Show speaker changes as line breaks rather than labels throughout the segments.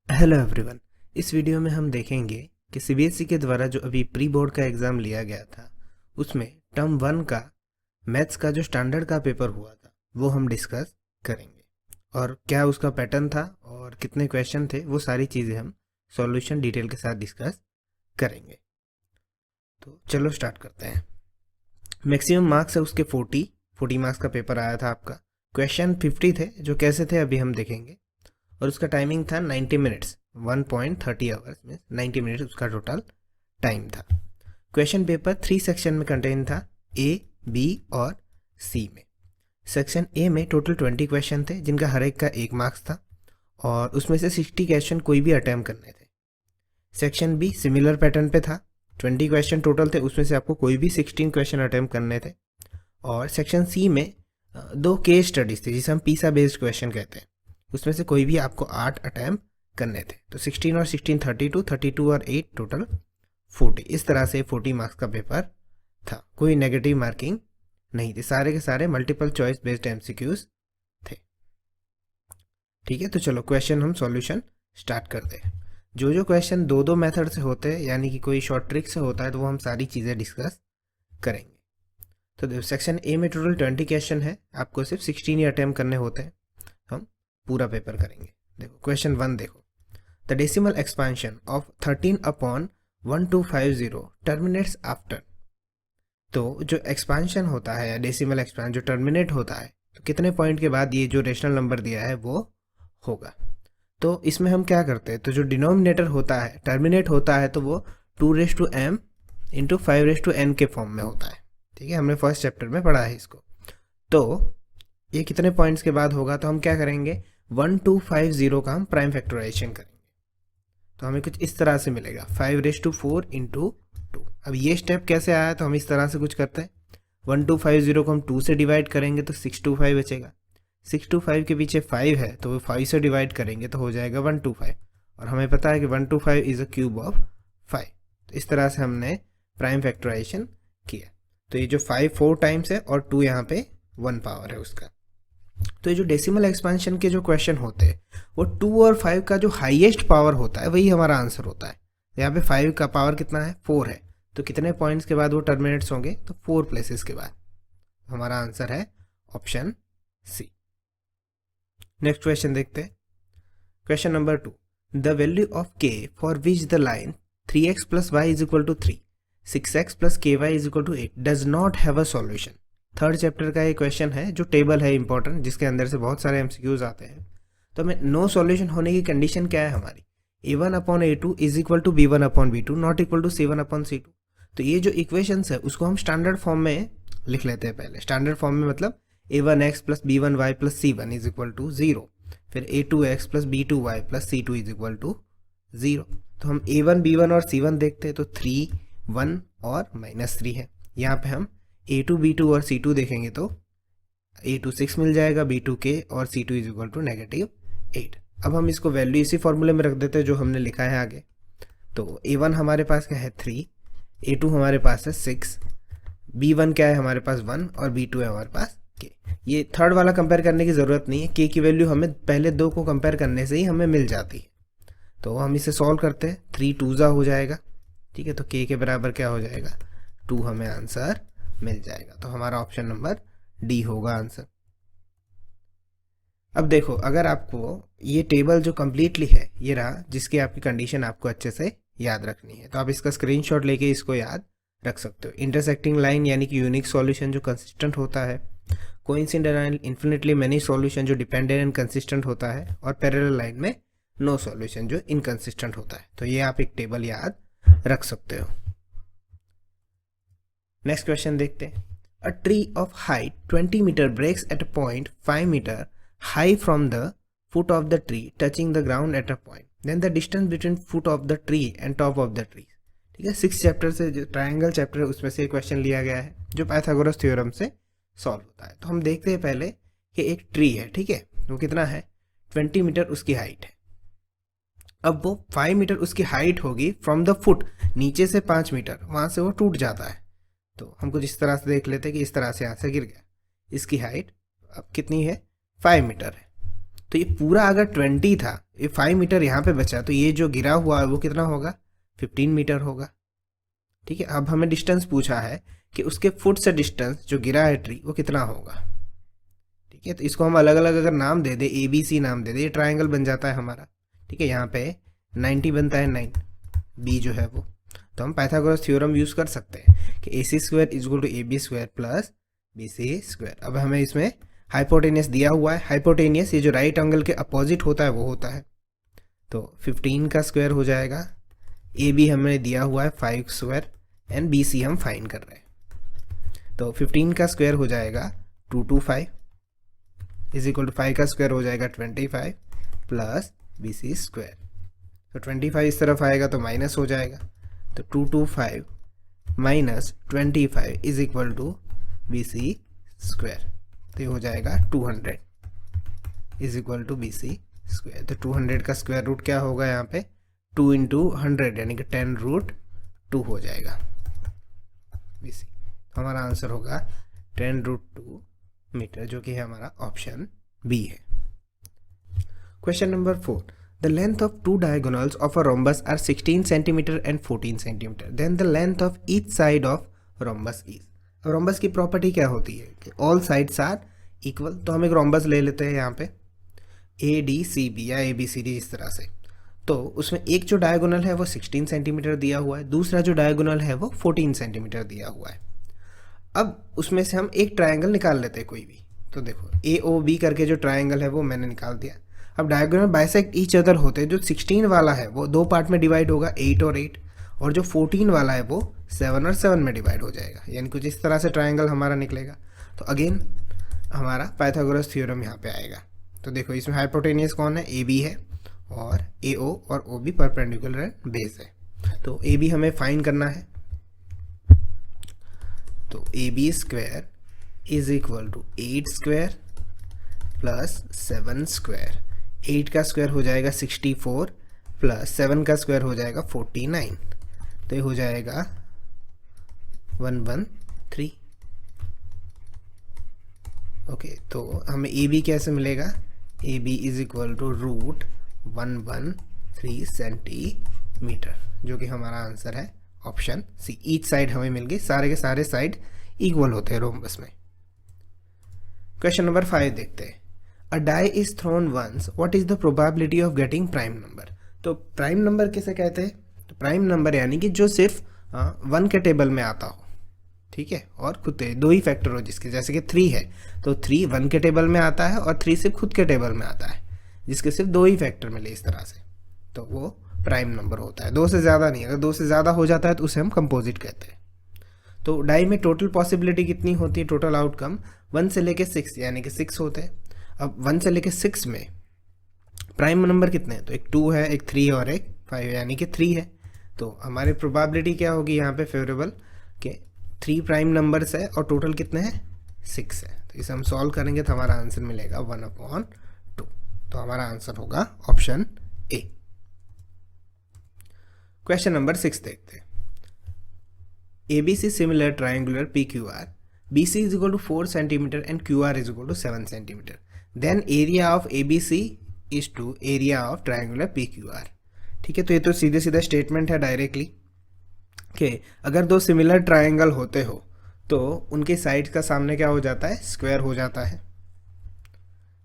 Hello everyone. इस video में हम देखेंगे कि सीबीएसई के द्वारा जो अभी प्री बोर्ड का एग्ज़ाम लिया गया था उसमें टर्म 1 का मैथ्स का जो स्टैंडर्ड का पेपर हुआ था वो हम डिस्कस करेंगे और क्या उसका पैटर्न था और कितने क्वेश्चन थे, वो सारी चीज़ें हम सॉल्यूशन डिटेल के साथ डिस्कस करेंगे। तो चलो स्टार्ट करते हैं। मैक्सिमम मार्क्स है उसके 40 मार्क्स का पेपर आया था आपका। क्वेश्चन 50 थे, जो कैसे थे अभी हम देखेंगे। और उसका टाइमिंग था 90 मिनट्स, 1.30 आवर्स में 90 मिनट्स उसका टोटल टाइम था। क्वेश्चन पेपर 3 सेक्शन में कंटेन था, ए, बी और सी में। सेक्शन ए में टोटल 20 क्वेश्चन थे जिनका हर एक का 1 मार्क्स था और उसमें से 60 क्वेश्चन कोई भी अटैम्प्ट करने थे। सेक्शन बी सिमिलर पैटर्न पे था, 20 क्वेश्चन टोटल थे, उसमें से आपको कोई भी 16 क्वेश्चन अटैम्प्ट करने थे। और सेक्शन सी में 2 केस स्टडीज थे जिसे हम पीसा बेस्ड क्वेश्चन कहते हैं, उसमें से कोई भी आपको 8 अटैम्प्ट करने थे। तो 16 और 16 32, 32 और 8 टोटल 40। इस तरह से 40 मार्क्स का पेपर था। कोई नेगेटिव मार्किंग नहीं थी, सारे के सारे मल्टीपल चॉइस बेस्ड एमसीक्यूज थे। ठीक है, तो चलो क्वेश्चन हम सॉल्यूशन स्टार्ट करते हैं। जो जो क्वेश्चन दो दो मेथड से होते हैं, यानी कि कोई शॉर्ट ट्रिक से होता है, तो वो हम सारी चीज़ें डिस्कस करेंगे। तो देखो, सेक्शन ए में टोटल 20 क्वेश्चन है, आपको सिर्फ 16 ही अटैम्प्ट करने होते हैं। हम पूरा पेपर करेंगे। देखो क्वेश्चन 1 देखो, the decimal expansion of 13 upon 1250 terminates after. तो जो एक्सपेंशन होता है या डेसिमल एक्सपेंशन जो टर्मिनेट होता है, तो कितने पॉइंट के बाद ये जो रेशनल नंबर दिया है वो होगा। तो इसमें हम क्या करते हैं, तो जो डिनोमिनेटर होता है टर्मिनेट होता है तो वो 2m इंटू 5n के फॉर्म में होता है। ठीक है, हमने फर्स्ट चैप्टर में पढ़ा है इसको। तो ये कितने पॉइंट्स के बाद होगा, तो हम क्या करेंगे, 1250 का हम प्राइम फैक्टराइजेशन करेंगे। तो हमें कुछ इस तरह से मिलेगा 5⁴ इंटू 2। अब ये स्टेप कैसे आया, तो हम इस तरह से कुछ करते हैं, 1250 को हम 2 से डिवाइड करेंगे तो 625 बचेगा। 625 के पीछे 5 है तो वो 5 से डिवाइड करेंगे तो हो जाएगा 125। और हमें पता है कि 125 इज अ क्यूब ऑफ 5। तो इस तरह से हमने प्राइम फैक्टराइजेशन किया। तो ये जो 5 4 टाइम्स है और 2 यहाँ पे 1 पावर है उसका। तो ये जो डेसिमल एक्सपेंशन के जो क्वेश्चन होते हैं वो 2 और 5 का जो हाईएस्ट पावर होता है वही हमारा आंसर होता है। यहाँ पे 5 का पावर कितना है, 4 है। तो कितने पॉइंट्स के बाद वो टर्मिनेट्स होंगे, तो 4 प्लेसेस के बाद। हमारा आंसर है ऑप्शन सी। नेक्स्ट क्वेश्चन देखते हैं। Question number 2, the value of k for which the line 3x plus Y is equal to 3, 6x plus k y is equal to 8 does not have a solution. Third chapter का ये question है, जो table है important, जिसके अंदर से बहुत सारे एमसीक्यूज आते हैं। तो हमें नो सॉल्यूशन होने की कंडीशन क्या है हमारी, a1 upon a2 is equal to b1 upon b2 not equal to c1 upon c2। तो ये जो इक्वेशंस है उसको हम स्टैंडर्ड फॉर्म में लिख लेते हैं पहले। स्टैंडर्ड फॉर्म में मतलब a1x plus b1y plus c1 is equal to 0, फिर a2x plus b2y plus c2 is equal to 0। तो हम a1 b1 और c1 देखते हैं, तो 3 1 और -3 है। यहाँ पे हम a2 b2 और c2 देखेंगे तो a2 6 मिल जाएगा, b2 k और c2 इज इक्वल टू -8। अब हम इसको वैल्यू इसी फॉर्मूले में रख देते हैं जो हमने लिखा है आगे। तो a1 हमारे पास क्या है 3, a2 हमारे पास है 6, b1 क्या है हमारे पास 1 और b2 है हमारे पास k। ये थर्ड वाला कंपेयर करने की ज़रूरत नहीं है, k की वैल्यू हमें पहले दो को कंपेयर करने से ही हमें मिल जाती है। तो हम इसे सॉल्व करते हैं, 3 2 हो जाएगा। ठीक है, तो k के बराबर क्या हो जाएगा 2, हमें आंसर मिल जाएगा। तो हमारा ऑप्शन नंबर डी होगा आंसर। अब देखो, अगर आपको ये टेबल जो कम्प्लीटली है ये रहा, जिसकी आपकी कंडीशन आपको अच्छे से याद रखनी है, तो आप इसका स्क्रीनशॉट लेके इसको याद रख सकते हो। इंटरसेक्टिंग लाइन यानी कि यूनिक सॉल्यूशन जो कंसिस्टेंट होता है, coincident line infinitely many solution जो डिपेंडेंट एंड कंसिस्टेंट होता है, और पैरेलल लाइन में नो सॉल्यूशन जो इनकंसिस्टेंट होता है। तो ये आप एक टेबल याद रख सकते हो। नेक्स्ट क्वेश्चन देखते हैं। A tree of height 20 metre breaks at a point 5 metre high from the foot of the tree touching the ground at a point, then the distance between foot of the tree and top of the tree. ठीक है, 6 chapter से जो triangle chapter है उसमें से question लिया गया है जो पाइथागोरस थ्योरम से सॉल्व होता है। तो हम देखते हैं पहले कि एक ट्री है, ठीक है, वो कितना है 20 मीटर उसकी हाइट है। अब वो 5 मीटर उसकी हाइट होगी फ्रॉम द फुट, नीचे से 5 मीटर, वहां से वो टूट जाता है। तो हम कुछ इस तरह से देख लेते हैं कि इस तरह से यहाँ से गिर गया। इसकी हाइट अब कितनी है 5 मीटर है। तो ये पूरा अगर 20 था, ये 5 मीटर यहाँ पे बचा, तो ये जो गिरा हुआ है वो कितना होगा, 15 मीटर होगा। ठीक है, अब हमें डिस्टेंस पूछा है कि उसके फुट से डिस्टेंस जो गिरा है ट्री वो कितना होगा। ठीक है, तो इसको हम अलग अलग अगर नाम दे दे, ABC नाम दे दे, ये ट्राइंगल बन जाता है हमारा। ठीक है, यहाँ पे 90 बनता है 9, बी जो है वो, तो हम पाइथागोरस थ्योरम यूज कर सकते हैं कि AC square is equal to AB square plus BC square. अब हमें इसमें हाइपोटेनियस दिया हुआ है, हाइपोटेनियस ये जो राइट एंगल के अपोजिट होता है वो होता है, तो 15 का स्क्वायर हो जाएगा। AB हमें दिया हुआ है 5 स्क्वायर एंड BC हम फाइंड कर रहे हैं, तो 15 का स्क्वायर हो जाएगा 225 इज इक्वल टू 5 का स्क्वायर हो जाएगा 25 प्लस BC स्क्वायर। तो 25 इस तरफ आएगा तो माइनस हो जाएगा, तो 225 minus 25 is equal to BC square, तो ये हो जाएगा 200 is equal to BC square. तो 200 का स्क्वायर रूट क्या होगा यहाँ पे, 2 इंटू 100 यानी कि 10√2 हो जाएगा BC। तो हमारा आंसर होगा 10√2 मीटर, जो कि है हमारा ऑप्शन बी है। Question number 4, the length of two diagonals of a rhombus are 16 centimeter and 14 centimeter. Then the length of each side of rhombus is. अब rhombus की प्रॉपर्टी क्या होती है कि all sides are equal, तो हम एक rhombus ले लेते हैं यहाँ पे ADCB या ABCD इस तरह से। तो उसमें एक जो डायगोनल है वो 16 सेंटीमीटर दिया हुआ है, दूसरा जो डायगोनल है वो 14 सेंटीमीटर दिया हुआ है। अब उसमें से हम एक ट्रायंगल निकाल लेते हैं कोई भी, तो देखो AOB करके जो ट्रायंगल है वो मैंने निकाल दिया। अब डायगोनल बाइसेक्ट ईच अदर होते हैं, जो 16 वाला है वो 2 पार्ट में डिवाइड होगा, 8 और 8, और जो 14 वाला है वो 7 और 7 में डिवाइड हो जाएगा, यानी कुछ इस तरह से ट्रायंगल हमारा निकलेगा। तो अगेन हमारा पाइथागोरस थ्योरम यहाँ पे आएगा। तो देखो इसमें हाइपोटेनियस कौन है, AB है, और AO और OB परपेंडिकुलर एंड बेस है। तो AB हमें फाइंड करना है, तो AB square is equal to 8 square plus 7 square. 8 का स्क्वायर हो जाएगा 64 प्लस 7 का स्क्वायर हो जाएगा 49, तो ये हो जाएगा 113। ओके, तो हमें AB कैसे मिलेगा, AB is equal to root 113 centimetre, जो कि हमारा आंसर है ऑप्शन सी। ईच साइड हमें मिल गई, सारे के सारे साइड इक्वल होते हैं रोम्बस में। क्वेश्चन नंबर 5 देखते हैं। A die is thrown once. What is the probability of getting prime number? तो प्राइम नंबर किसे कहते हैं, तो प्राइम नंबर यानी कि जो सिर्फ 1 के टेबल में आता हो, ठीक है, और खुद के 2 ही फैक्टर हो जिसके, जैसे कि 3 है तो 3 1 के टेबल में आता है और 3 सिर्फ खुद के टेबल में आता है, जिसके सिर्फ 2 ही फैक्टर मिले इस तरह से, तो वो प्राइम नंबर होता है। 2 से ज़्यादा नहीं, अगर 2 से ज़्यादा हो जाता है तो उसे हम कंपोजिट कहते हैं। तो डाई में टोटल पॉसिबिलिटी कितनी होती है, टोटल आउटकम 1 से लेके 6 यानी कि 6 होते हैं। अब 1 से लेके 6 में प्राइम नंबर कितने हैं, तो एक 2 है, एक 3 और एक 5 यानी कि 3 है। तो हमारी प्रोबेबिलिटी क्या होगी यहाँ पे फेवरेबल कि 3 प्राइम नंबर्स है और टोटल कितने हैं 6 है। तो इसे हम सॉल्व करेंगे तो हमारा आंसर मिलेगा 1/2। तो हमारा आंसर होगा ऑप्शन ए। क्वेश्चन नंबर 6 देखते हैं। ABC similar triangular PQR, BC is equal to 4 centimeter and QR is equal to 7 centimeter. Then area of ABC is to area of triangular PQR. ठीक है, तो ये तो सीधे सीधा स्टेटमेंट है डायरेक्टली कि अगर 2 सिमिलर ट्रायंगल होते हो तो उनके साइड का सामने क्या हो जाता है, स्क्वायर हो जाता है।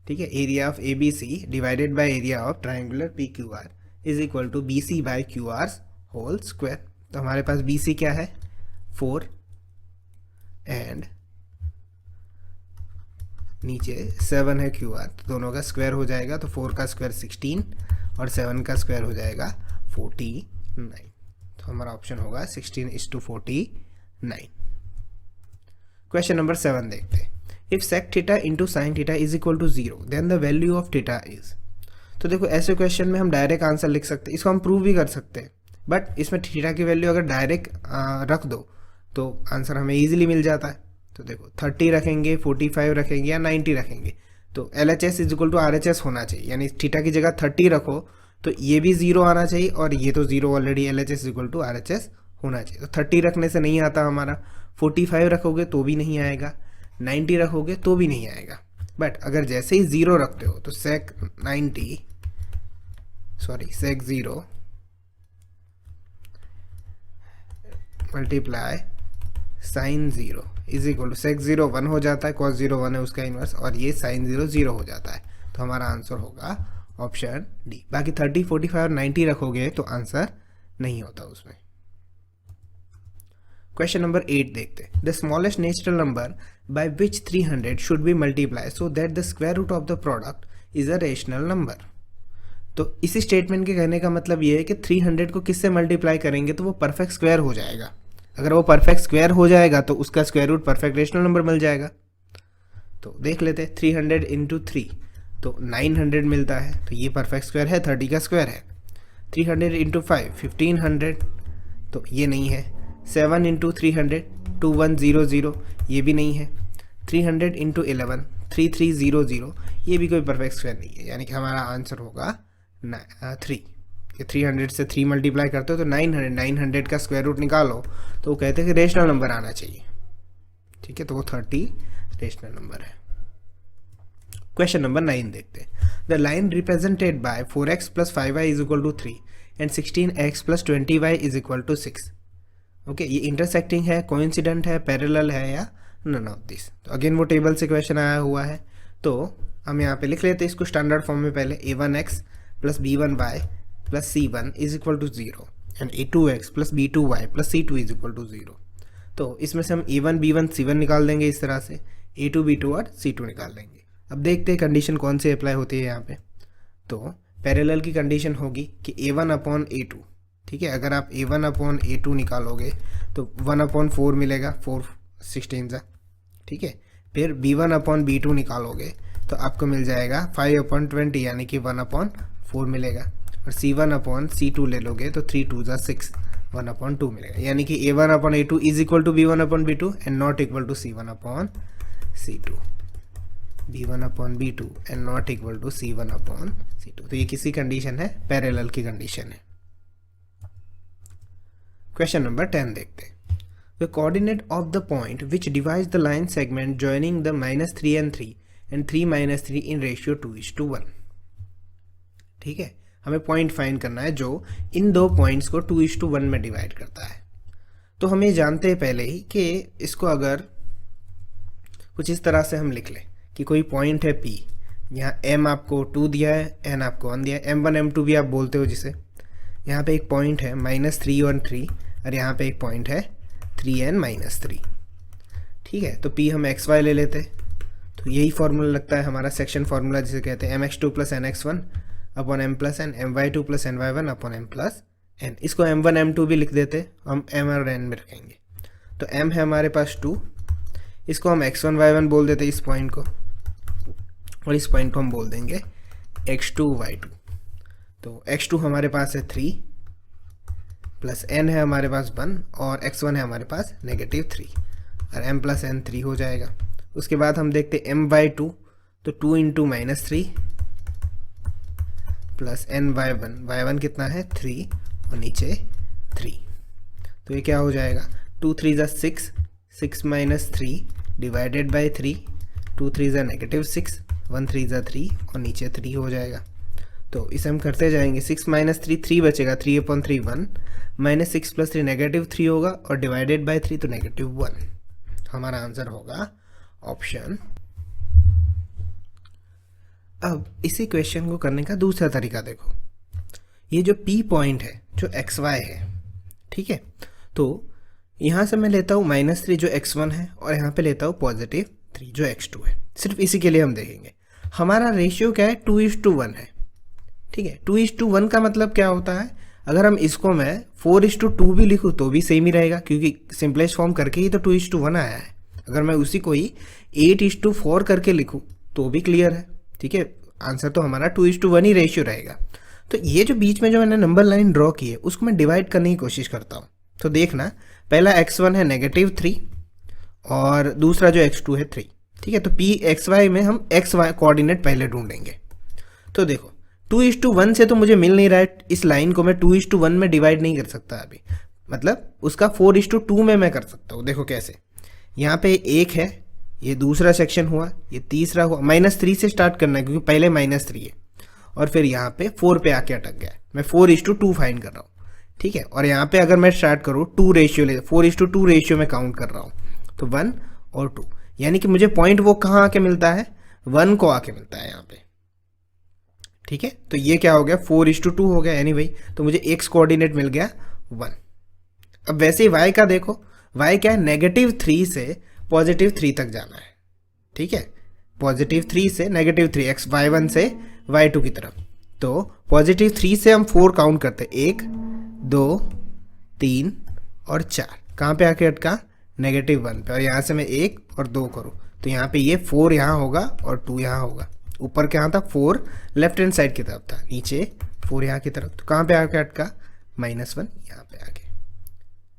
ठीक है, area of ABC divided by area of triangular PQR is equal to BC by QR whole square. तो हमारे पास BC क्या है 4 एंड नीचे 7 है QR, तो दोनों का स्क्वायर हो जाएगा, तो 4 का स्क्वायर 16 और 7 का स्क्वायर हो जाएगा 49। तो हमारा ऑप्शन होगा 16:49। क्वेश्चन नंबर 7 देखते हैं। If sec theta into sine theta is equal to 0 then the value of theta is. तो देखो ऐसे क्वेश्चन में हम डायरेक्ट आंसर लिख सकते हैं, इसको हम प्रूव भी कर सकते हैं, बट इसमें थीटा की वैल्यू अगर डायरेक्ट रख दो तो आंसर हमें ईजिली मिल जाता है। तो देखो 30 रखेंगे, 45 रखेंगे या 90 रखेंगे, तो LHS is equal to RHS होना चाहिए, यानी थीटा की जगह 30 रखो तो ये भी 0 आना चाहिए और ये तो 0 already, LHS is equal to RHS होना चाहिए। तो 30 रखने से नहीं आता हमारा, 45 रखोगे तो भी नहीं आएगा, 90 रखोगे तो भी नहीं आएगा। बट अगर जैसे ही 0 रखते हो तो sec 90 sec 0 multiply sin 0 is equal to sec 0 1 हो जाता है, cos 0 1 है उसका इनवर्स, और ये sin 0 0 हो जाता है। तो हमारा आंसर होगा ऑप्शन डी। बाकी 30, 45 और 90 रखोगे तो आंसर नहीं होता उसमें। क्वेश्चन नंबर 8 देखते हैं। The smallest natural number by which 300 should be multiply so that the square root of the product is a rational number. तो इसी स्टेटमेंट के कहने का मतलब ये है कि 300 को किससे मल्टीप्लाई करेंगे तो वो परफेक्ट स्क्वायर हो जाएगा। अगर वो परफेक्ट स्क्वायर हो जाएगा तो उसका square root perfect rational number मिल जाएगा। तो देख लेते हैं, 300 इंटू 3 तो 900 मिलता है, तो ये परफेक्ट स्क्वायर है, 30 का स्क्वायर है। 300 इंटू 5 1500, तो ये नहीं है। 7 इंटू 300 2100, ये भी नहीं है। 300 इंटू 11 3300, ये भी कोई परफेक्ट स्क्वायर नहीं है, यानी कि हमारा आंसर होगा 3। ये 300 से 3 मल्टीप्लाई करते हो तो 900 का स्क्वायर रूट निकालो तो वो कहते हैं कि रेशनल नंबर आना चाहिए। ठीक है, तो वो 30 रेशनल नंबर है। क्वेश्चन नंबर 9 देखते हैं। The line represented by 4x plus 5y is equal to 3 and 16x plus 20y is equal to 6। Okay, ये इंटरसेक्टिंग है, कोइंसिडेंट है, पैरेलल है या नन ऑफ दिस। तो अगेन वो टेबल से क्वेश्चन आया हुआ है, तो हम यहाँ पे लिख लेते हैं इसको स्टैंडर्ड फॉर्म में। पहले a1x plus b1y plus c1 is equal to 0 and a2x plus b2y plus c2 is equal to 0। तो इसमें से हम a1 b1 c1 निकाल देंगे, इस तरह से a2 b2 और c2 निकाल देंगे। अब देखते हैं कंडीशन कौन सी अप्लाई होती है यहाँ पे। तो पैरेलल की कंडीशन होगी कि a1 अपॉन a2, ठीक है। अगर आप a1 अपॉन a2 निकालोगे तो 1 अपॉन 4 मिलेगा, 4 16 ठीक है। फिर b1 अपॉन b2 निकालोगे तो आपको मिल जाएगा 5 अपॉन 20 यानी कि 1 अपॉन 4 मिलेगा। और c1 अपॉन c2 ले लोगे तो 3 2 6 1 अपॉन 2 मिलेगा, यानी कि a1 upon a2 is equal to b1 upon b2 and not equal to c1 upon c2। b1 upon b2 and not equal to c1 upon c2। तो ये किसी कंडीशन है, पैरेलल की कंडीशन है। क्वेश्चन नंबर 10 देखते हैं। The coordinate of the point which divides the line segment joining the -3 and 3 and 3 -3 in ratio 2:1। ठीक है, हमें पॉइंट फाइंड करना है जो इन दो पॉइंट्स को 2:1 में डिवाइड करता है। तो हम ये जानते हैं पहले ही कि इसको अगर कुछ इस तरह से हम लिख लें कि कोई पॉइंट है P, यहाँ M आपको 2 दिया है, N आपको 1 दिया है, M1 M2 भी आप बोलते हो जिसे। यहाँ पे एक पॉइंट है -3 और 3 और यहाँ पे एक पॉइंट है 3n -3। ठीक है, तो P हम xy ले लेते, तो यही फॉर्मूला लगता है हमारा सेक्शन फार्मूला जिसे कहते हैं mx2 plus nx1 upon m plus n, my2 plus ny1 upon m plus n। इसको m1 m2 भी लिख देते, हम m और n में रखेंगे। तो m है हमारे पास 2, इसको हम x1 y1 बोल देते इस पॉइंट को, और इस पॉइंट को हम बोल देंगे x2 y2। तो x2 हमारे पास है 3 प्लस n है हमारे पास 1 और x1 है हमारे पास -3 और m प्लस n 3 हो जाएगा। उसके बाद हम देखते m/2, तो 2 इंटू -3 प्लस n/1, y1 कितना है 3 और नीचे 3। तो ये क्या हो जाएगा, 2 3 ज़ा 6, 6 -3 डिवाइडेड बाई 3, 2 3 ज़ा -6, 1 3 ज़ा 3 और नीचे 3 हो जाएगा। तो इसे हम करते जाएंगे, 6 -3 3 बचेगा, 3 अपॉन 3 1, -6 प्लस 3 -3 होगा और डिवाइडेड बाय 3 तो -1। हमारा आंसर होगा ऑप्शन। अब इसी क्वेश्चन को करने का दूसरा तरीका देखो। ये जो P पॉइंट है जो xy है, ठीक है, तो यहाँ से मैं लेता हूँ -3 जो x1 है और यहाँ पे लेता हूँ +3 जो x2 है। सिर्फ इसी के लिए हम देखेंगे। हमारा रेशियो क्या है, 2:1 है। ठीक है, 2:1 का मतलब क्या होता है, अगर हम इसको मैं 4:2 भी लिखूँ तो भी सेम ही रहेगा, क्योंकि सिंपलेस्ट फॉर्म करके ही तो 2:1 आया है। अगर मैं उसी को ही 8:4 करके लिखूँ तो भी क्लियर है। ठीक है, आंसर तो हमारा 2:1 ही रेशियो रहेगा। तो ये जो बीच में जो मैंने नंबर लाइन ड्रॉ की है उसको मैं डिवाइड करने की कोशिश करता हूँ। तो देखना, पहला x1 है -3 और दूसरा जो x2 है 3। ठीक है, तो P xy में हम xy कोऑर्डिनेट पहले ढूंढेंगे। तो देखो 2:1 से तो मुझे मिल नहीं रहा है, इस लाइन को मैं 2:1 में डिवाइड नहीं कर सकता अभी, मतलब उसका 4:2 में मैं कर सकता हूँ। देखो कैसे, यहाँ पे एक है, ये दूसरा सेक्शन हुआ, ये तीसरा हुआ। -3 से स्टार्ट करना है क्योंकि पहले -3 है, और फिर यहाँ पे 4 पे आके अटक गया है। मैं 4:2 फाइंड कर रहा हूँ, ठीक है। और यहाँ पे अगर मैं स्टार्ट करूँ 2 रेशियो ले, 4:2 रेशियो में काउंट कर रहा हूँ, तो 1 और 2, यानी कि मुझे पॉइंट वो कहाँ आके मिलता है, 1 को आके मिलता है यहाँ पे, ठीक है। तो ये क्या हो गया, 4:2 हो गया यानी भाई, तो मुझे x कोऑर्डिनेट मिल गया 1। अब वैसे ही y का देखो, y क्या है, -3 से +3 तक जाना है, ठीक है। +3 से -3, x y1 से y2 की तरफ। तो +3 से हम 4 काउंट करते हैं, 1 2 3 और 4, कहाँ पे आके अटका, -1 पे। और यहाँ से मैं 1 और 2 करूँ तो यहाँ पे ये 4 यहाँ होगा और 2 यहाँ होगा। ऊपर क्या था, 4 लेफ्ट हैंड साइड की तरफ था, नीचे 4 यहाँ की तरफ, तो कहाँ पे आके अटका, -1 यहाँ पे आके,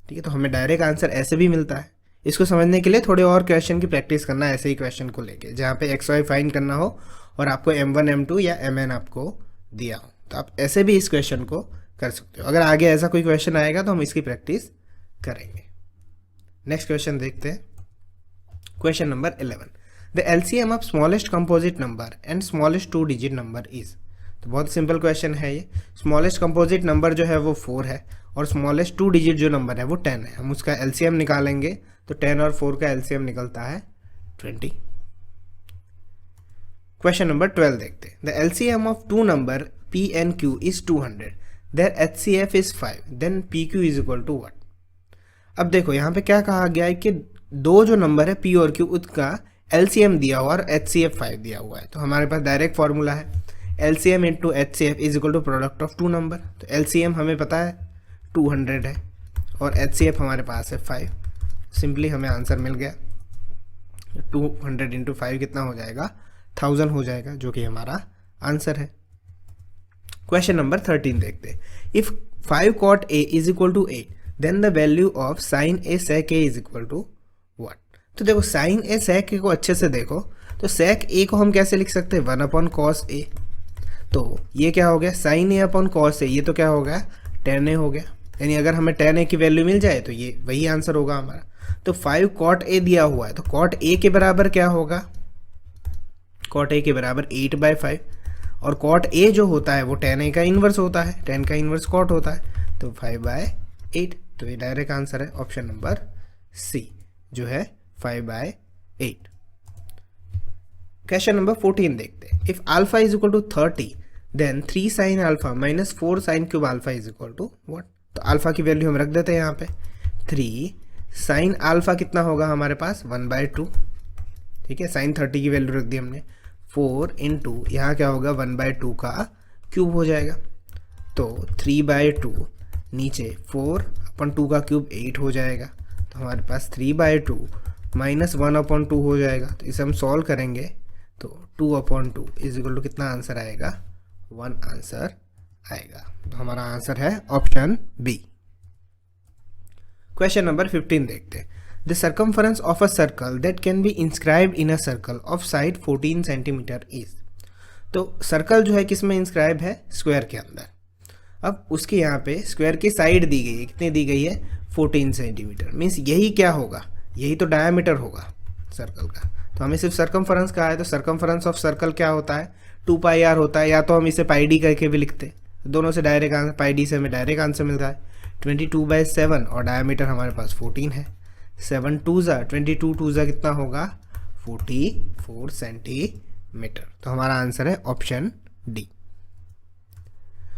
ठीक है। तो हमें डायरेक्ट आंसर ऐसे भी मिलता है। इसको समझने के लिए थोड़े और क्वेश्चन की प्रैक्टिस करना है, ऐसे ही क्वेश्चन को लेके, जहाँ पे एक्स वाई फाइंड करना हो और आपको M1 M2 या MN आपको दिया हो, तो आप ऐसे भी इस क्वेश्चन को कर सकते हो। अगर आगे ऐसा कोई क्वेश्चन आएगा तो हम इसकी प्रैक्टिस करेंगे। नेक्स्ट क्वेश्चन देखते हैं, question number 11, the LCM of smallest composite number and smallest 2 digit number is. तो बहुत सिंपल क्वेश्चन है ये। स्मॉलेस्ट कंपोजिट नंबर जो है वो 4 है और स्मॉलेस्ट 2 डिजिट जो नंबर है वो 10 है। हम उसका LCM निकालेंगे तो 10 और 4 का LCM निकलता है 20। क्वेश्चन नंबर 12 देखते हैं, the LCM of 2 number P and Q is 200, their HCF is 5, then PQ is equal to what. अब देखो यहाँ पे क्या कहा गया है कि दो जो नंबर है P और Q, उसका LCM दिया हुआ और HCF 5 दिया हुआ है। तो हमारे पास डायरेक्ट फॉर्मूला है, LCM into HCF is equal to product of 2 number. तो LCM हमें पता है 200 है और HCF हमारे पास है 5। सिंपली हमें आंसर मिल गया, 200 इंटू 5 कितना हो जाएगा, 1000 हो जाएगा, जो कि हमारा आंसर है। क्वेश्चन नंबर 13 देखते हैं, if 5 cot A is equal to 8, then the value of sin A sec A is equal to what. तो देखो sin A sec A को अच्छे से देखो, तो sec A को हम कैसे लिख सकते हैं, 1/cos A। तो ये क्या हो गया, sin A/cos A, ये तो क्या हो गया, tan A हो गया। यानी अगर हमें tan A की वैल्यू मिल जाए तो ये वही आंसर होगा हमारा। तो 5 cot A दिया हुआ है, तो cot A के बराबर क्या होगा, cot A के बराबर 8/5, और cot A जो होता है वो tan A का इन्वर्स होता है, tan का इन्वर्स cot होता है, तो 5/8। तो ये डायरेक्ट आंसर है ऑप्शन नंबर सी, जो है 5/8। क्वेश्चन नंबर 14 देखते हैं, if alpha is equal to 30, then 3 sin alpha minus 4 sin cube alpha is equal to what. तो अल्फा की वैल्यू हम रख देते हैं यहाँ पे, 3 sin अल्फा कितना होगा हमारे पास, 1/2, ठीक है। sin 30 की वैल्यू रख दी हमने, 4 इंटू यहाँ क्या होगा, 1/2 का क्यूब हो जाएगा, तो 3/2 नीचे 4/2 का क्यूब 8 हो जाएगा। तो हमारे पास 3/2 माइनस 1/2 हो जाएगा। तो इसे हम सॉल्व करेंगे तो 2/2 इज इक्वल टू कितना आंसर आएगा, 1 आंसर आएगा। तो हमारा आंसर है ऑप्शन बी। क्वेश्चन नंबर 15 देखते हैं, the circumference of a circle that can be inscribed in a circle of side 14 centimetre is. तो सर्कल जो है किस में इंस्क्राइब है, स्क्वायर के अंदर। अब उसके यहाँ पे स्क्वायर की साइड दी गई है, कितनी दी गई है, 14 सेंटीमीटर। मीन्स यही क्या होगा, यही तो डायमीटर होगा सर्कल का। तो हमें सिर्फ सर्कमफरेंस कहा है, तो सर्कमफरेंस ऑफ सर्कल क्या होता है, 2πr होता है, या तो हम इसे πd करके भी लिखते हैं। दोनों से डायरेक्ट आंसर, πd से हमें डायरेक्ट आंसर मिलता है 22/7, और डायमीटर हमारे पास 14 है। 7 2 22 2 कितना होगा, 44 सेंटीमीटर। तो हमारा आंसर है ऑप्शन डी।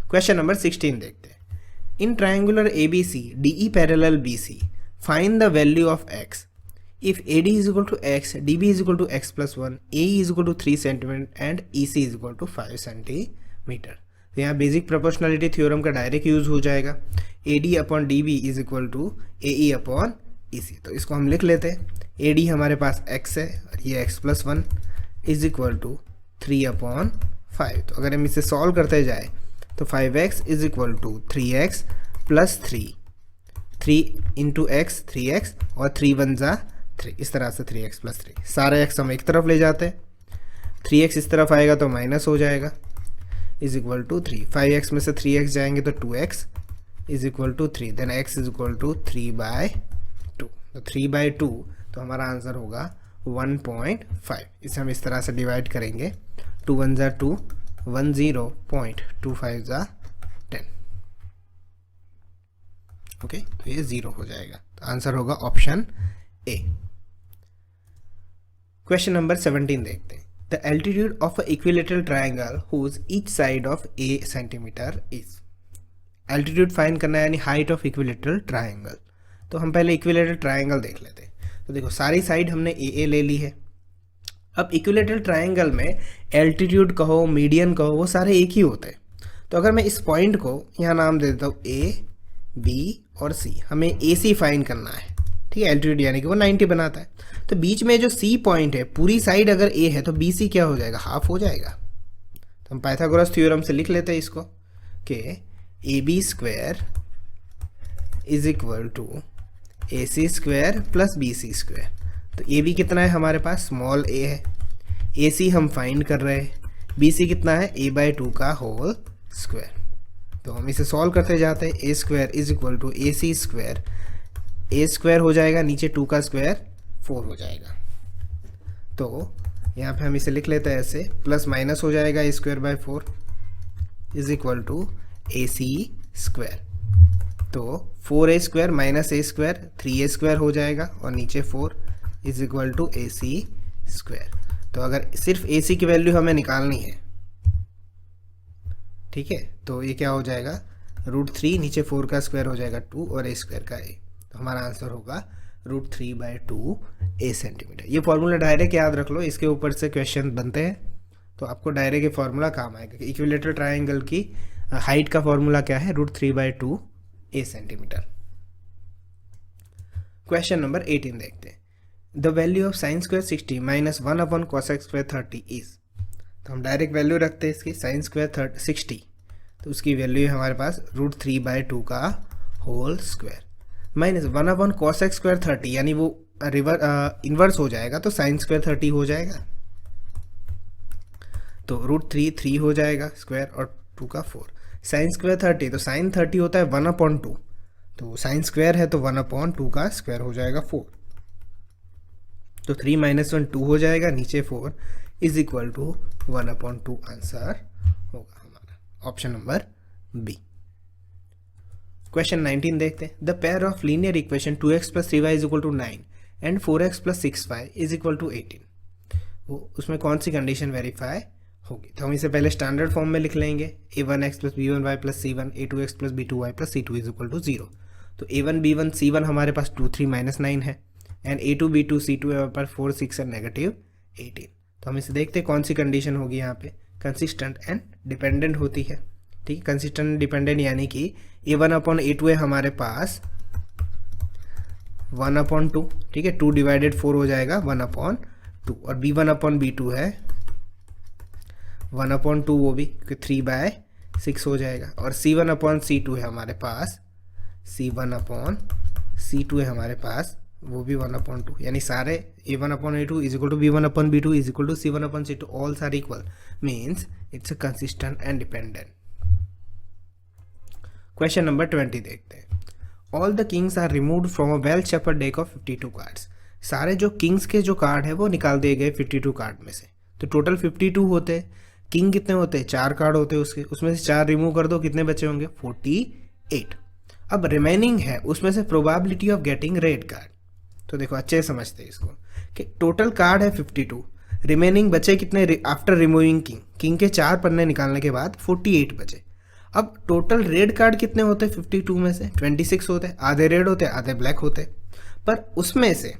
क्वेश्चन नंबर 16 देखते हैं, in triangular ABC DE parallel BC, find the value of x if AD is equal to x, DB is equal to x+1, AE is equal to 3 centimetre and EC is equal to 5 centimetre. तो यहाँ basic proportionality theorem का direct use हो जाएगा, AD/DB is equal to AE/EC। तो इसको हम लिख लेते हैं, AD हमारे पास x है और ये x+1 इज इक्वल टू 3/5। तो अगर हम इसे सॉल्व करते जाए तो 5x is equal to 3x plus 3 into x 3x, और 3 1 जा 3, इस तरह से 3x प्लस 3, सारे x हम एक तरफ ले जाते हैं, 3x इस तरफ आएगा तो माइनस हो जाएगा, इज इक्वल टू 3। 5x में से 3x जाएंगे तो 2x is equal to 3, then x is equal to 3/2। तो 3/2, तो हमारा आंसर होगा 1.5। इसे हम इस तरह से डिवाइड करेंगे, 2 1 जा 2, 10.25 ज़ा 10। ओके, तो ये 0 हो जाएगा। तो आंसर होगा ऑप्शन ए। क्वेश्चन नंबर 17 देखते हैं। The altitude of a equilateral triangle whose each side of a centimetre is. Altitude find करना है, यानी हाइट ऑफ इक्विलेटरल ट्राइंगल। तो हम पहले इक्विलेटरल ट्राइंगल देख लेते हैं। तो देखो, सारी साइड हमने ए ले ली है। अब इक्विलेटरल ट्राइंगल में एल्टीट्यूड कहो, मीडियन कहो, वो सारे एक ही होते हैं। तो अगर मैं इस पॉइंट को यहाँ नाम दे देता हूँ ए, बी और सी, हमें ए सी फाइंड करना है, ठीक है। एल्टीट्यूड यानी कि वो 90 बनाता है। तो बीच में जो सी पॉइंट है, पूरी साइड अगर ए है तो बी सी क्या हो जाएगा, हाफ हो जाएगा। तो हम पाइथागोरस थ्योरम से लिख लेते हैं इसको कि A B square is equal to A C square plus B C square. तो ए बी कितना है हमारे पास, स्मॉल ए है, ए सी हम फाइंड कर रहे हैं, बी सी कितना है, a/2 का होल स्क्वायर। तो हम इसे सॉल्व करते जाते हैं। A square is equal to A C square, a square हो जाएगा, नीचे 2 का स्क्वायर 4 हो जाएगा। तो यहाँ पे हम इसे लिख लेते हैं ऐसे, प्लस माइनस हो जाएगा a square by 4 is equal to A C square. तो 4a square minus a square 3a square हो जाएगा, और नीचे 4 is equal to A C square. तो अगर सिर्फ ए सी की वैल्यू हमें निकालनी है, ठीक है, तो ये क्या हो जाएगा, √3, नीचे 4 का स्क्वायर हो जाएगा 2 और ए स्क्वायर का ए। तो हमारा आंसर होगा √3/2 ए सेंटीमीटर। ये फॉर्मूला डायरेक्ट याद रख लो, इसके ऊपर से क्वेश्चन बनते हैं, तो आपको डायरेक्ट ये फॉर्मूला काम आएगा। इक्विलेटरल ट्राइंगल की हाइट का फॉर्मूला क्या है, √3/2 ए सेंटीमीटर। क्वेश्चन नंबर 18 देखते हैं। The value of sine square 60 minus 1/cosec square 30 is. तो हम डायरेक्ट वैल्यू रखते हैं इसकी, साइन स्क्वायर 60, तो उसकी वैल्यू है हमारे पास √3/2 का whole square minus 1/cosec square 30, यानी वो इन्वर्स हो जाएगा, तो साइन स्क्वायर 30 हो जाएगा। तो √3 3 हो जाएगा स्क्वायर, और 2 का 4, साइन स्क्वायर 30, तो साइन 30 होता है 1/2, तो साइन स्क्वायर है तो 1/2 का स्क्वायर हो जाएगा 4। तो 3 - 1 2 हो जाएगा, नीचे 4 इज इक्वल टू 1/2 आंसर होगा हमारा ऑप्शन नंबर बी। क्वेश्चन 19 देखते हैं। The pair of linear equation 2x + 3y is equal to 9 and 4x + 6y is equal to 18, वो उसमें कौन सी कंडीशन वेरीफाई होगी। तो हम इसे पहले स्टैंडर्ड फॉर्म में लिख लेंगे, a1x + b1y + c1, a2x + b2y + c2 is equal to 0। तो a1 b1 c1 हमारे पास 2 3 - 9 है, एंड a2 b2 c2 हमारे पास 4 6 और -18। तो हम इसे देखते हैं कौन सी कंडीशन होगी यहाँ पे, कंसिस्टेंट एंड डिपेंडेंट होती है, ठीक है। कंसिस्टेंट एंड डिपेंडेंट यानी कि a1/a2 है हमारे पास 1/2, ठीक है, 2/4 हो जाएगा 1/2, और b1/b2 है 1/2, वो भी 3/6 हो जाएगा, और c1/c2 है हमारे पास, c1/c2 है हमारे पास, वो भी 1/2, यानी सारे a1/a2 इज इक्वल टू b1/b2 इज इक्वल टू c1/c2, alls are equal, means it's a consistent and dependent. Question number 20 देखते हैं। All the kings are removed from a well shuffled deck of 52 cards. सारे जो किंग्स के जो कार्ड है वो निकाल दिए गए 52 कार्ड में से। तो टोटल 52 होते हैं, किंग कितने होते हैं, 4 कार्ड होते हैं उसके, उसमें से 4 रिमूव कर दो, कितने बचे होंगे, 48। अब रिमेनिंग है उसमें से probability of getting red card. तो देखो अच्छे समझते हैं इसको कि टोटल कार्ड है 52, रिमेनिंग बचे कितने आफ्टर रिमूविंग किंग, किंग के 4 पन्ने निकालने के बाद 48 बचे। अब टोटल रेड कार्ड कितने होते हैं 52 में से, 26 होते हैं, आधे रेड होते हैं आधे ब्लैक होते हैं। पर उसमें से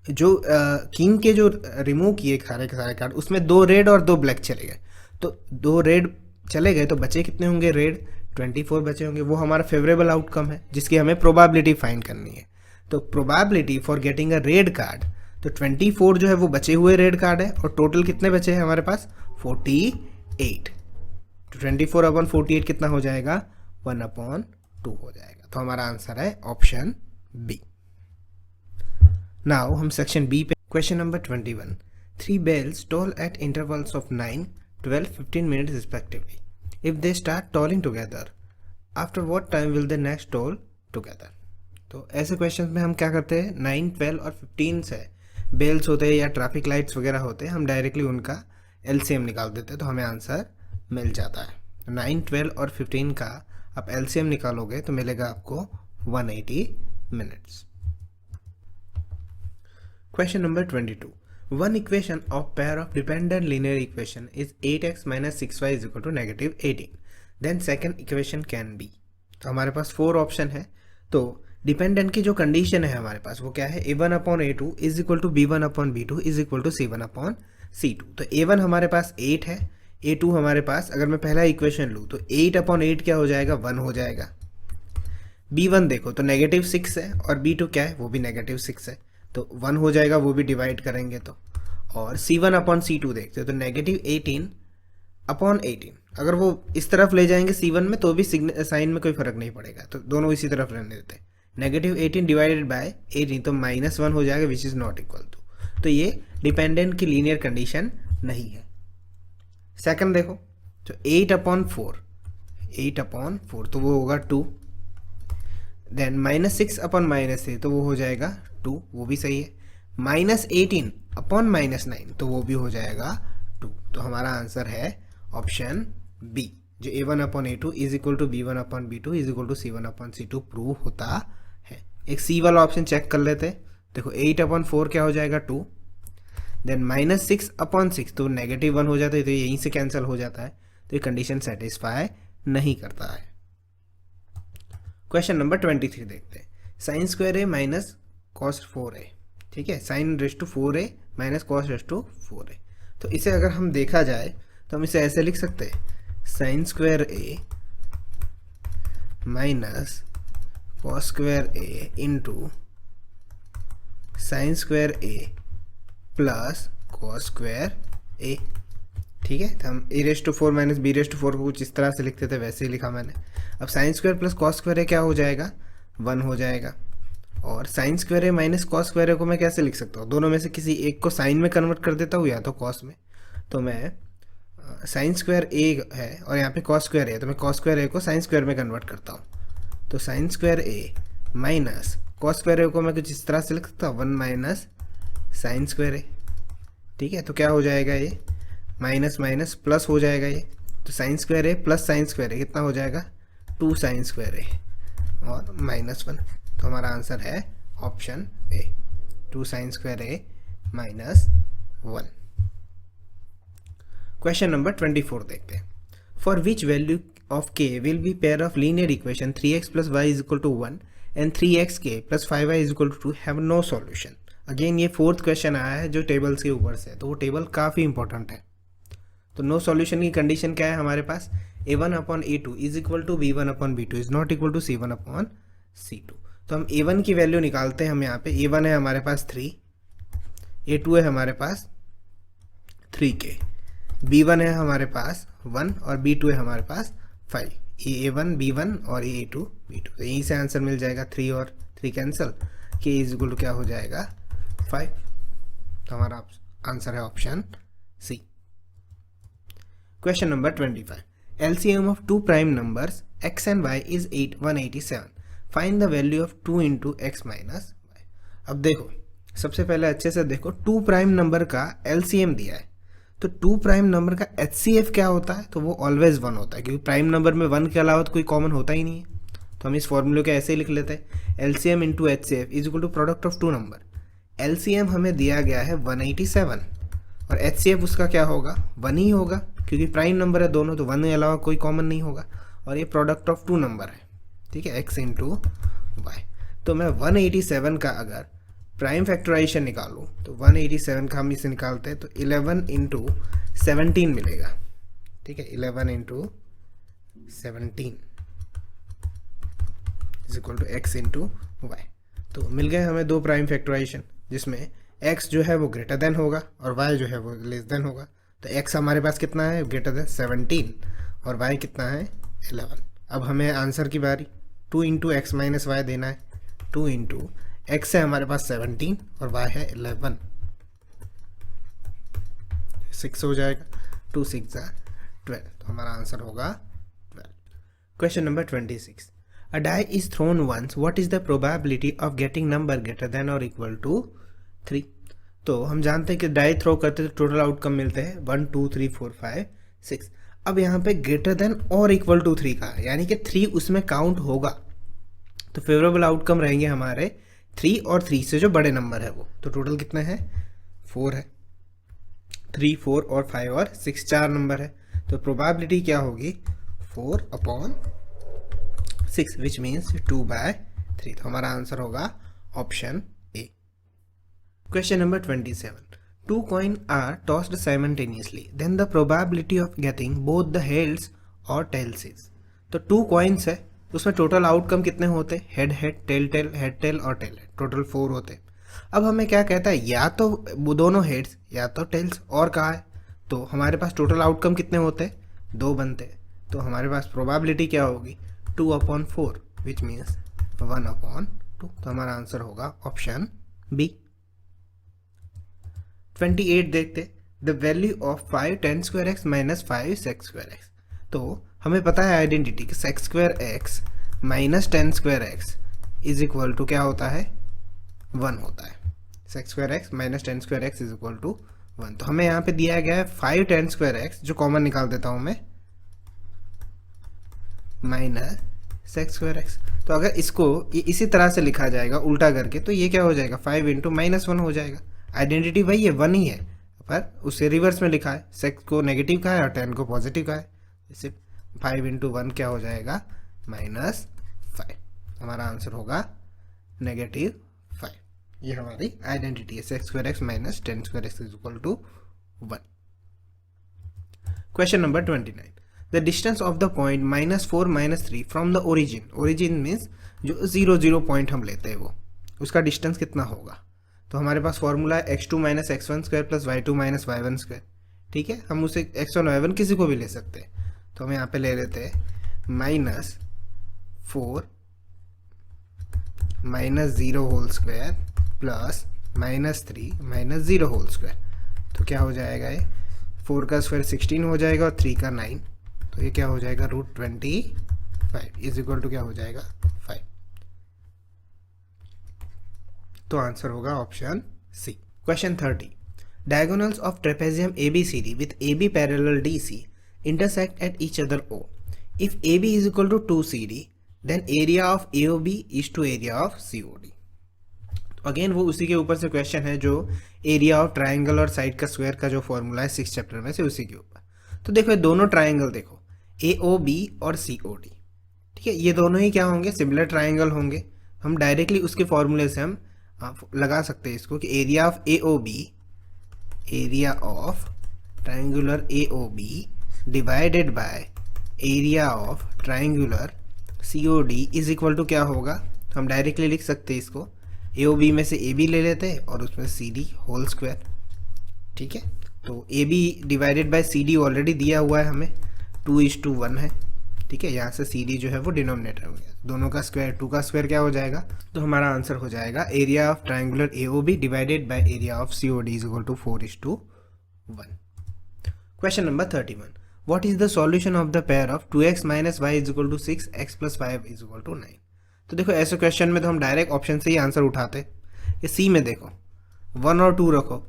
जो किंग के जो रिमूव किए सारे के सारे कार्ड, उसमें 2 रेड और 2 ब्लैक चले गए। तो 2 रेड चले गए तो बचे कितने होंगे, रेड 24 बचे होंगे। वो हमारा फेवरेबल आउटकम है जिसकी हमें प्रोबेबिलिटी फाइंड करनी है। तो probability for getting a red card, तो 24 जो है वो बचे हुए रेड कार्ड है, और टोटल कितने बचे हैं हमारे पास 48। तो 24/48 कितना हो जाएगा, 1/2 हो जाएगा। तो हमारा आंसर है ऑप्शन बी। नाउ हम सेक्शन बी पे question number 21। 3 bells toll at intervals of 9, 12, 15 minutes respectively. If they start tolling together, after what time will they next toll together? तो ऐसे क्वेश्चन में हम क्या करते हैं, 9, 12 और 15 से बेल्स होते हैं या ट्रैफिक लाइट्स वगैरह होते हैं, हम डायरेक्टली उनका एलसीएम निकाल देते हैं तो हमें आंसर मिल जाता है। 9, 12 और 15 का आप एलसीएम निकालोगे तो मिलेगा आपको 180 minutes. Question number 22. One equation of pair of dependent linear equation is 8x minus 6y is equal to negative 18. Then second equation can be. तो हमारे पास 4 ऑप्शन है। तो डिपेंडेंट की जो कंडीशन है हमारे पास वो क्या है, a1 upon a2 is equal to b1 upon b2 is equal to c1 upon c2। तो a1 हमारे पास 8 है, a2 हमारे पास, अगर मैं पहला इक्वेशन लूँ तो 8 अपॉन 8 क्या हो जाएगा, 1 हो जाएगा। b1 देखो तो नेगेटिव 6 है और b2 क्या है, वो भी नेगेटिव 6 है, तो 1 हो जाएगा, वो भी डिवाइड करेंगे तो। और c1 अपॉन c2 देखते हो तो नेगेटिव 18 अपॉन 18, अगर वो इस तरफ ले जाएंगे c1 में तो भी साइन में कोई फर्क नहीं पड़ेगा, तो दोनों इसी तरफ रहने देते हैं। नेगेटिव 18 डिवाइडेड बाय 18 तो -1 हो जाएगा which is not equal to, तो ये डिपेंडेंट की लीनियर कंडीशन नहीं है। सेकंड देखो तो 8 अपॉन 4 तो वो होगा 2। देन -6 अपॉन -3 तो वो हो जाएगा 2, वो भी सही है। -18 अपॉन -9 तो वो भी हो जाएगा 2। तो हमारा आंसर है ऑप्शन बी, जो a1 upon a2 is equal to b1 upon b2 is equal to c1 upon c2 prove होता है। एक सी वाला ऑप्शन चेक कर लेते हैं। देखो 8 अपॉन 4 क्या हो जाएगा 2, देन -6 अपॉन 6 तो -1 हो जाता है, तो यहीं से कैंसिल हो जाता है, तो ये कंडीशन सेटिस्फाई नहीं करता है। क्वेश्चन नंबर 23 देखते हैं। Sine square A minus cos 4a, ठीक है, sine raise to 4a minus cos raise to 4a। तो इसे अगर हम देखा जाए तो हम इसे ऐसे लिख सकते हैं, sine square A minus cos square A into sine square A plus cos square A, ठीक है। तो हम A raise to 4 minus B raise to 4 को कुछ इस तरह से लिखते थे, वैसे ही लिखा मैंने। अब sine square plus cos square A क्या हो जाएगा, 1 हो जाएगा। और sine square A minus cos square A को मैं कैसे लिख सकता हूँ, दोनों में से किसी एक को साइन में कन्वर्ट कर देता हूँ या तो कॉस में। तो मैं साइन स्क्वायर ए है और यहाँ पे कॉस स्क्वायर ए है, तो मैं कॉस स्क्वायर ए को साइन स्क्वायर में कन्वर्ट करता हूँ। तो sign square A minus cos square A को मैं कुछ इस तरह से लिख सकता हूँ, 1 माइनस साइन स्क्वायर ए, ठीक है। तो क्या हो जाएगा, ये माइनस माइनस प्लस हो जाएगा ये, तो sign square A plus sign square ए कितना हो जाएगा, 2 साइन स्क्वायर ए और -1। तो हमारा आंसर है option A, 2 sine square A -1। Question number 24 देखते हैं। For which value of k will be pair of linear equation 3x plus Y is equal to 1 and 3xk plus 5y is equal to 2 have no solution. Again ये 4th question आया है जो tables के ऊपर से है, तो वो टेबल काफ़ी इंपॉर्टेंट है। तो नो सॉल्यूशन की कंडीशन क्या है हमारे पास, a1 upon a2 is equal to b1 upon b2 is not equal to c1 upon c2। तो हम a1 की वैल्यू निकालते हैं। हम यहाँ पे a1 है हमारे पास 3, a2 है हमारे पास 3k, b1 है हमारे पास 1 और b2 है हमारे पास 5। a1 b1 और a2 b2, तो यहीं से आंसर मिल जाएगा, 3 और 3 cancel, k is equal to क्या हो जाएगा 5। तो हमारा आंसर है option C. Question number 25। LCM of two prime numbers x and y is 187. Find the value of 2 into x minus y. अब देखो सबसे पहले अच्छे से देखो, 2 प्राइम नंबर का LCM दिया है, तो 2 प्राइम नंबर का HCF क्या होता है, तो वो ऑलवेज 1 होता है, क्योंकि प्राइम नंबर में 1 के अलावा तो कोई कॉमन होता ही नहीं है। तो हम इस फॉर्मूले को ऐसे ही लिख लेते हैं, LCM into HCF is equal to product of 2 number. LCM हमें दिया गया है 187 और HCF उसका क्या होगा, 1 ही होगा, क्योंकि प्राइम नंबर है दोनों, तो 1 के अलावा कोई कॉमन नहीं होगा। और ये प्रोडक्ट ऑफ 2 नंबर है, ठीक है, x इंटू वाई। तो मैं 187 का अगर प्राइम फैक्टराइजेशन निकालूँ तो 187 का हम इसे निकालते हैं तो 11 इंटू 17 मिलेगा, ठीक है, 11 into 17 is equal to x into Y. तो मिल गए हमें 2 प्राइम फैक्टराइजेशन, जिसमें x जो है वो ग्रेटर देन होगा और y जो है वो लेस देन होगा। तो x हमारे पास कितना है, ग्रेटर देन 17 और y कितना है 11। अब हमें आंसर की बारी, 2 इंटू एक्स माइनस वाई देना है। 2 इंटू एक्स है हमारे पास 17 और y है 11, 6 हो जाएगा, 2 6 12, तो हमारा आंसर होगा 12। Question number 26। A die is thrown once. What is the probability of getting number greater than or equal to 3? तो हम जानते हैं कि डाई थ्रो करते तो टोटल आउटकम मिलते हैं 1 2 3 4 5 6। अब यहाँ पे ग्रेटर देन और इक्वल टू 3 का, यानी कि 3 उसमें काउंट होगा, तो फेवरेबल आउटकम रहेंगे हमारे 3 और 3 से जो बड़े नंबर है वो। तो टोटल कितने हैं, 4 है, 3 4 और 5 और 6 4 नंबर है। तो प्रोबेबिलिटी क्या होगी, 4/6 विच मीन्स 2/3। तो हमारा आंसर होगा option A. Question number 27। Two coins are tossed simultaneously, then the probability of getting both the heads or tails is। तो 2 coins है, उसमें टोटल आउटकम कितने होते, head head, tail tail, head tail और tail head, total 4 होते। अब हमें क्या कहता है, या तो वो दोनों हेड्स या तो टेल्स, और कहा है तो हमारे पास टोटल आउटकम कितने होते, 2 बनते। तो हमारे पास प्रोबेबिलिटी क्या होगी, 2/4 विच मीन्स 1/2। तो हमारा आंसर होगा ऑप्शन बी। 28 देखते, the value of 5 10 square X minus 5 sec square X. तो हमें पता है आइडेंटिटी कि sec square X minus 10 square X is equal to क्या होता है, 1 होता है। Sec square X minus 10 square X is equal to 1। तो हमें यहाँ पे दिया गया है 5 10 स्क्वायर एक्स, जो कॉमन निकाल देता हूँ मैं, माइनस सेक्स स्क्वायर एक्स। तो अगर इसको इसी तरह से लिखा जाएगा उल्टा करके, तो ये क्या हो जाएगा, 5 इंटू -1 हो जाएगा। आइडेंटिटी वही है, 1 ही है, पर उसे रिवर्स में लिखा है, सेक्स को नेगेटिव का है और 10 को पॉजिटिव का है। इसे 5 इंटू 1 क्या हो जाएगा, -5। हमारा आंसर होगा -5। ये हमारी आइडेंटिटी है, sec square X minus 10 square X is equal to 1। Question number 29। The distance of the point -4 -3 from the origin, origin means जो 0 0 पॉइंट हम लेते हैं वो, उसका डिस्टेंस कितना होगा। तो हमारे पास फॉर्मूला है x2 - x1 square plus y2 - y1 square. ठीक है, हम उसे x1 y1 किसी को भी ले सकते हैं। तो हम यहाँ पे ले लेते हैं -4 -0 whole square plus -3 -0 whole square. तो क्या हो जाएगा, ये 4 का स्क्वायर 16 हो जाएगा और 3 का 9, तो ये क्या हो जाएगा, √25 इज इक्वल टू क्या हो जाएगा, 5। तो आंसर होगा option C. Question 30। Diagonals of trapezium ABCD with AB parallel DC intersect at each other O. If AB is equal to 2CD, then area of AOB is to area of COD. Again वो उसी के ऊपर से question है जो area of triangle और side का square का जो फॉर्मूला है 6 चैप्टर में से, उसी के ऊपर। तो देखो ये दोनों ट्राइंगल देखो, AOB और COD, ठीक है, ये दोनों ही क्या होंगे, सिमिलर ट्राइंगल होंगे। हम डायरेक्टली उसके फॉर्मूले से हम लगा सकते हैं इसको कि area of AOB, area of triangular AOB divided by area of triangular COD is equal to क्या होगा। तो हम डायरेक्टली लिख सकते हैं इसको, AOB में से AB ले लेते हैं और उसमें CD होल स्क्वायर। ठीक है, तो AB divided by CD already दिया हुआ है हमें, 2:1 है। ठीक है, यहाँ से CD जो है वो डिनोमिनेटर हो गया, दोनों का स्क्वायर, 2 का स्क्वायर क्या हो जाएगा। तो हमारा आंसर हो जाएगा area of triangular AOB divided by area of COD is equal to 4:1। Question number 31। What is the solution of the pair of 2x - y is equal to 6 x + 5 is equal to 9। तो देखो ऐसे question में तो हम direct option से ही answer उठाते। ये सी में देखो 1 और 2 रखो,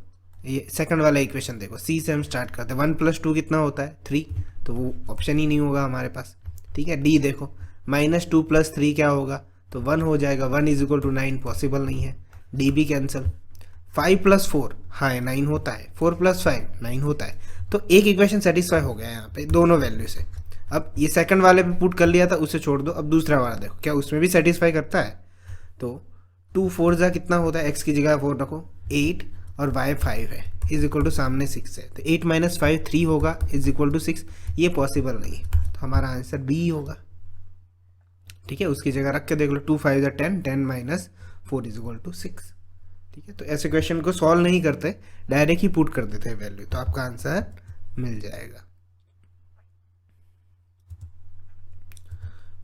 ये सेकंड वाला इक्वेशन देखो, सी से हम स्टार्ट करते हैं। 1 + 2 कितना होता है, 3, तो वो ऑप्शन ही नहीं होगा हमारे पास। ठीक है, डी देखो -2 + 3 क्या होगा, तो 1 हो जाएगा, 1 इज इक्वल टू 9 पॉसिबल नहीं है, डी भी कैंसिल। 5 + 4 हाँ 9 होता है, 4 + 5 9 होता है। तो एक इक्वेशन सेटिस्फाई हो गया यहाँ पे दोनों वैल्यू से। अब ये सेकंड वाले पे पुट कर लिया था, उसे छोड़ दो। अब दूसरा वाला देखो क्या उसमें भी सेटिस्फाई करता है। तो 2 4 जा कितना होता है, x की जगह 4 रखो, 8 और y 5 है इज इक्वल टू सामने 6 है, तो 8 - 5 3 होगा इज इक्वल टू 6। ये पॉसिबल नहीं है, तो हमारा आंसर बी होगा। ठीक है, उसकी जगह रख के देख लो, 2 5 जा 10, 10 - 4 इज इक्वल टू 6। ठीक है, तो ऐसे क्वेश्चन को सॉल्व नहीं करते, डायरेक्ट ही पुट कर देते हैं वैल्यू, तो आपका आंसर मिल जाएगा।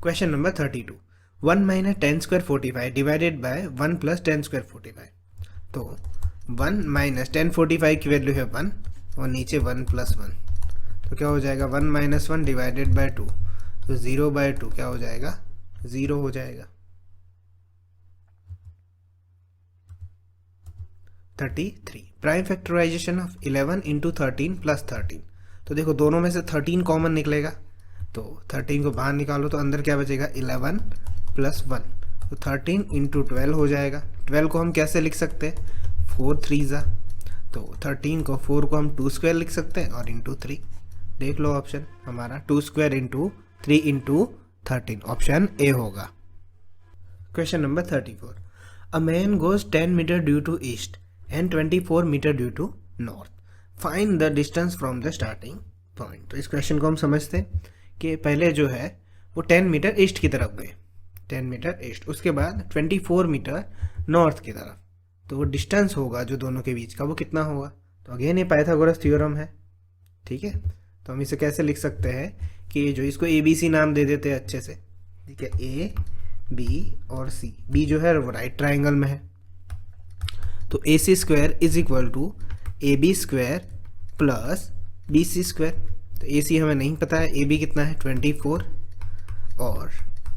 Question number 32। 1 - 10 square 45 divided by 1 + 10 square 45। तो 1 - 10 45 की वैल्यू है 1 और नीचे 1 + 1, तो क्या हो जाएगा 1 - 1 डिवाइडेड बाय 2, तो 0/2 क्या हो जाएगा, 0 हो जाएगा। 33। Prime factorization of 11 into 13 plus 13। तो देखो दोनों में से 13 कॉमन निकलेगा, तो 13 को बाहर निकालो तो अंदर क्या बचेगा 11 प्लस 1, तो 13 इंटू 12 हो जाएगा। 12 को हम कैसे लिख सकते हैं, 4 3 ज़ा, तो 13 को 4 को हम 2 स्क्वायर लिख सकते हैं और इंटू 3। देख लो ऑप्शन हमारा 2 square into 3 into 13, option A होगा। Question number 34। A man goes 10 metre due to east and 24 metre due to north, find the distance from the starting point. तो इस क्वेश्चन को हम समझते हैं कि पहले जो है वो 10 मीटर ईस्ट की तरफ गए, 10 मीटर ईस्ट, उसके बाद 24 मीटर नॉर्थ की तरफ, तो वो डिस्टेंस होगा जो दोनों के बीच का वो कितना होगा। तो अगेन ये पाइथागोरस थ्योरम है, ठीक है। तो हम इसे कैसे लिख सकते हैं कि जो इसको ए बी सी नाम दे देते हैं अच्छे से, ठीक है, ए बी और सी। बी जो है वो राइट ट्राइंगल में है, तो A C square is equal to A B square plus B C square. तो ए सी हमें नहीं पता है, ए बी कितना है 24 और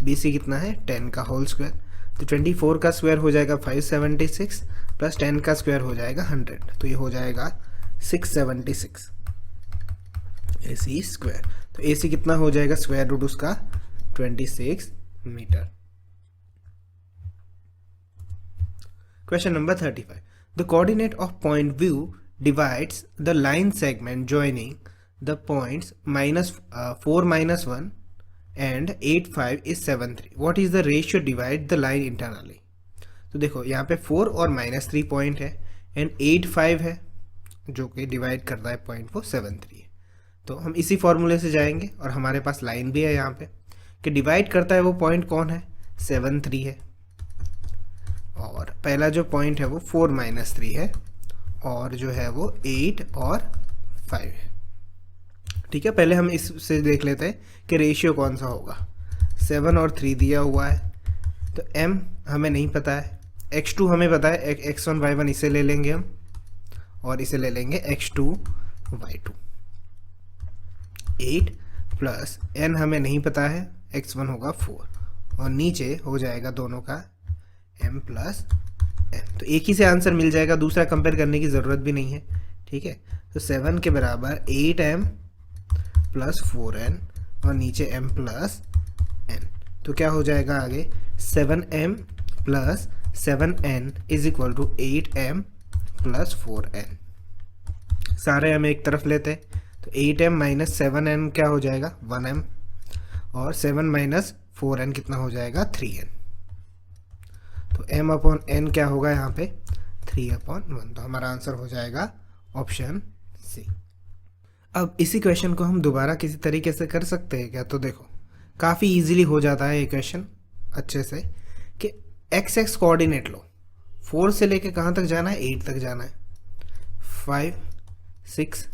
बी सी कितना है 10 का होल स्क्वायर। तो 24 का स्क्वायर हो जाएगा 576 प्लस 10 का स्क्वायर हो जाएगा 100, तो ये हो जाएगा 676 ए सी स्क्वायर। तो ए सी कितना हो जाएगा स्क्वायर रूट उसका 26 metre. Question number 35. The coordinate of point view divides the line segment joining the points -4 -1 and 8 5 is 7 3. What is the ratio divide the line internally? तो देखो यहाँ पे 4 और -3 पॉइंट है एंड 8 5 है जो कि डिवाइड कर रहा है पॉइंट वो 7 3 है। तो हम इसी फॉर्मूले से जाएंगे और हमारे पास लाइन भी है यहाँ पे कि डिवाइड करता है वो पॉइंट कौन है 7 3 है, और पहला जो पॉइंट है वो 4 -3 है और जो है वो 8 और 5 है, ठीक है। पहले हम इससे देख लेते हैं कि रेशियो कौन सा होगा। 7 और 3 दिया हुआ है, तो m हमें नहीं पता है, x2 हमें पता है, x1 y1 इसे ले लेंगे हम और इसे ले लेंगे x2 y2। 8 प्लस n हमें नहीं पता है, x1 होगा 4 और नीचे हो जाएगा दोनों का m प्लस n। तो एक ही से आंसर मिल जाएगा, दूसरा कंपेयर करने की ज़रूरत भी नहीं है, ठीक है। तो 7 के बराबर 8m प्लस 4n और नीचे m प्लस n, तो क्या हो जाएगा आगे 7m plus 7n is equal to 8m plus 4n। सारे हम एक तरफ लेते हैं, तो 8m माइनस 7n क्या हो जाएगा 1m और 7 माइनस 4n कितना हो जाएगा 3n। तो m अपॉन n क्या होगा यहाँ पे 3/1, तो हमारा आंसर हो जाएगा ऑप्शन सी। अब इसी क्वेश्चन को हम दोबारा किसी तरीके से कर सकते हैं क्या, तो देखो काफ़ी इजीली हो जाता है ये क्वेश्चन अच्छे से कि x कोऑर्डिनेट लो, 4 से लेके कहाँ तक जाना है 8 तक जाना है, 5 6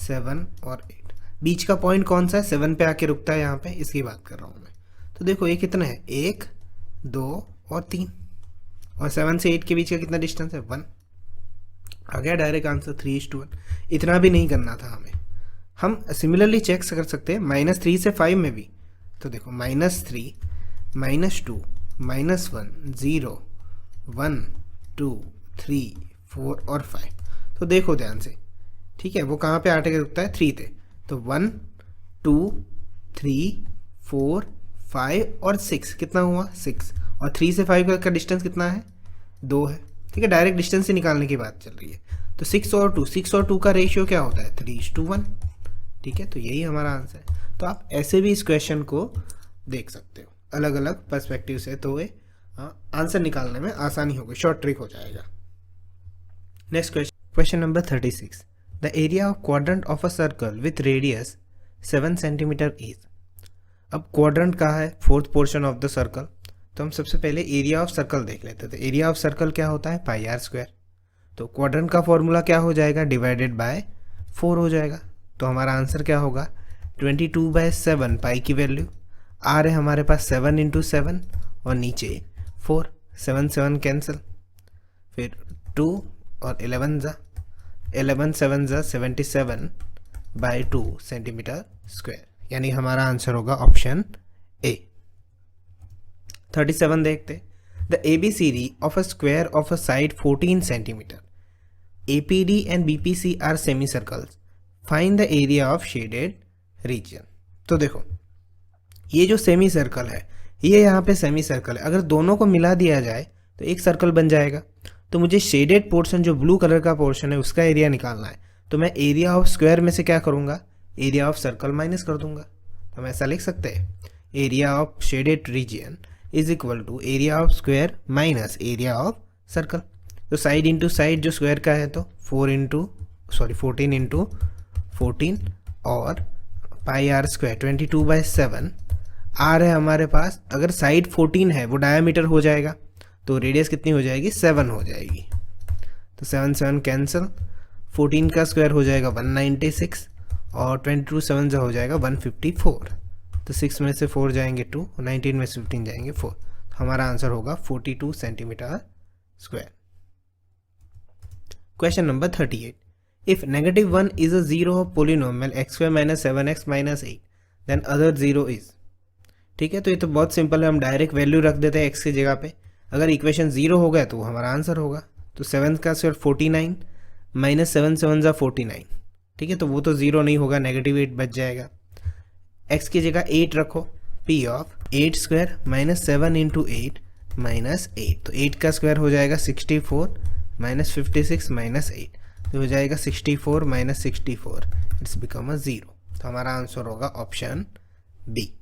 7 और 8, बीच का पॉइंट कौन सा है 7 पे आके रुकता है, यहाँ पे इसकी बात कर रहा हूँ मैं। तो देखो ये कितना है 1 2 और 3 और 7 से 8 के बीच का कितना डिस्टेंस है 1, आ गया डायरेक्ट आंसर 3:1। इतना भी नहीं करना था हमें, हम सिमिलरली चेक कर सकते हैं -3 से 5 में भी। तो देखो -3 -2 -1 0 1 2 3 4 और 5, तो देखो ध्यान से, ठीक है, वो कहाँ पे आके रुकता है 3 पे। तो 1 2 3 4 5 और 6 कितना हुआ 6, और 3 से 5 का डिस्टेंस कितना है 2 है, ठीक है, डायरेक्ट डिस्टेंस से निकालने की बात चल रही है। तो 6 और 2 का रेशियो क्या होता है 3:1, ठीक है, तो यही हमारा आंसर है। तो आप ऐसे भी इस क्वेश्चन को देख सकते हो अलग अलग पर्सपेक्टिव से, तो ये आंसर निकालने में आसानी होगी, शॉर्ट ट्रिक हो जाएगा। Next question number 36। The area of quadrant of a circle with radius 7 centimetre is. अब क्वाड्रेंट कहाँ है 4th portion of the circle, तो हम सबसे पहले एरिया ऑफ सर्कल देख लेते थे। एरिया ऑफ सर्कल क्या होता है πr², तो क्वाड्रेंट का फॉर्मूला क्या हो जाएगा डिवाइडेड बाय 4 हो जाएगा। तो हमारा आंसर क्या होगा 22/7 पाई की वैल्यू, आर है हमारे पास 7 × 7 और नीचे 4, 7 7 कैंसिल, फिर 2 और 11 7 77/2 सेंटीमीटर स्क्वायर, यानी हमारा आंसर होगा ऑप्शन ए। 37 देखते। The ABCD of a square of a side 14 centimetre APD and BPC are semicircles. Find the area of shaded region. तो देखो ये जो सेमी सर्कल है, ये यहाँ पे सेमी सर्कल है, अगर दोनों को मिला दिया जाए तो एक सर्कल बन जाएगा। तो मुझे शेडेड पोर्शन जो ब्लू कलर का पोर्शन है उसका एरिया निकालना है, तो मैं एरिया ऑफ स्क्वायर में से क्या करूँगा, एरिया ऑफ सर्कल माइनस कर दूंगा। तो हम ऐसा लिख सकते हैं, area of shaded region is equal to area of square minus area of circle. तो साइड इंटू साइड जो स्क्वायर का है तो 14 इंटू 14 और पाई आर स्क्वायर 22/7 आर है हमारे पास। अगर साइड 14 है वो डायमीटर हो जाएगा, तो रेडियस कितनी हो जाएगी, 7 हो जाएगी। तो 7 कैंसिल, 14 का स्क्वायर हो जाएगा 196 और 22 7 हो जाएगा 154। तो 6 में से 4 जाएंगे 2, 19 में से 15 जाएंगे 4। तो हमारा आंसर होगा 42 centimetre square. Question number 38, if -1 is a zero of polynomial x² - 7x - 8 then other zero is. ठीक है, तो ये तो बहुत सिंपल है, हम डायरेक्ट वैल्यू रख देते हैं x की जगह पे। अगर इक्वेशन 0 हो गया तो वो हमारा आंसर होगा। तो 7 का स्क्वायर 49 माइनस 7 7 49। ठीक है, तो वो तो 0 नहीं होगा, -8 बच जाएगा। x की जगह 8 रखो, p of 8 square minus 7 into 8 minus 8। तो 8 का स्क्वायर हो जाएगा 64 माइनस 56 माइनस 8, तो हो जाएगा 64 माइनस 64, इट्स बिकम अ 0। तो हमारा आंसर होगा option B.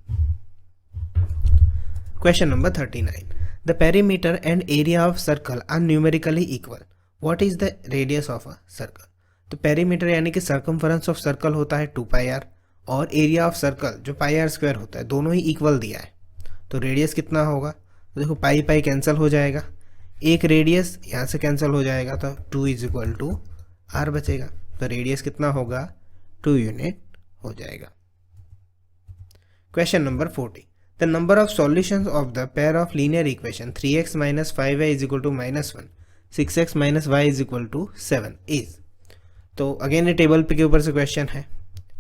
Question number 39, the perimeter and area of circle are numerically equal, what is the radius of a circle. तो पेरीमीटर यानी कि सर्कमफरेंस ऑफ सर्कल होता है 2πr और एरिया ऑफ सर्कल जो πr स्क्वायर होता है, दोनों ही इक्वल दिया है। तो रेडियस कितना होगा, तो देखो पाई पाई कैंसिल हो जाएगा, एक रेडियस यहाँ से कैंसिल हो जाएगा, तो 2 इज इक्वल टू r बचेगा। तो रेडियस कितना होगा, 2 यूनिट हो जाएगा। Question number 40, the number of solutions of the pair of linear equation 3x - 5y is equal to -1 6x - y is equal to 7 is. तो अगेन ये टेबल पे के ऊपर से क्वेश्चन है।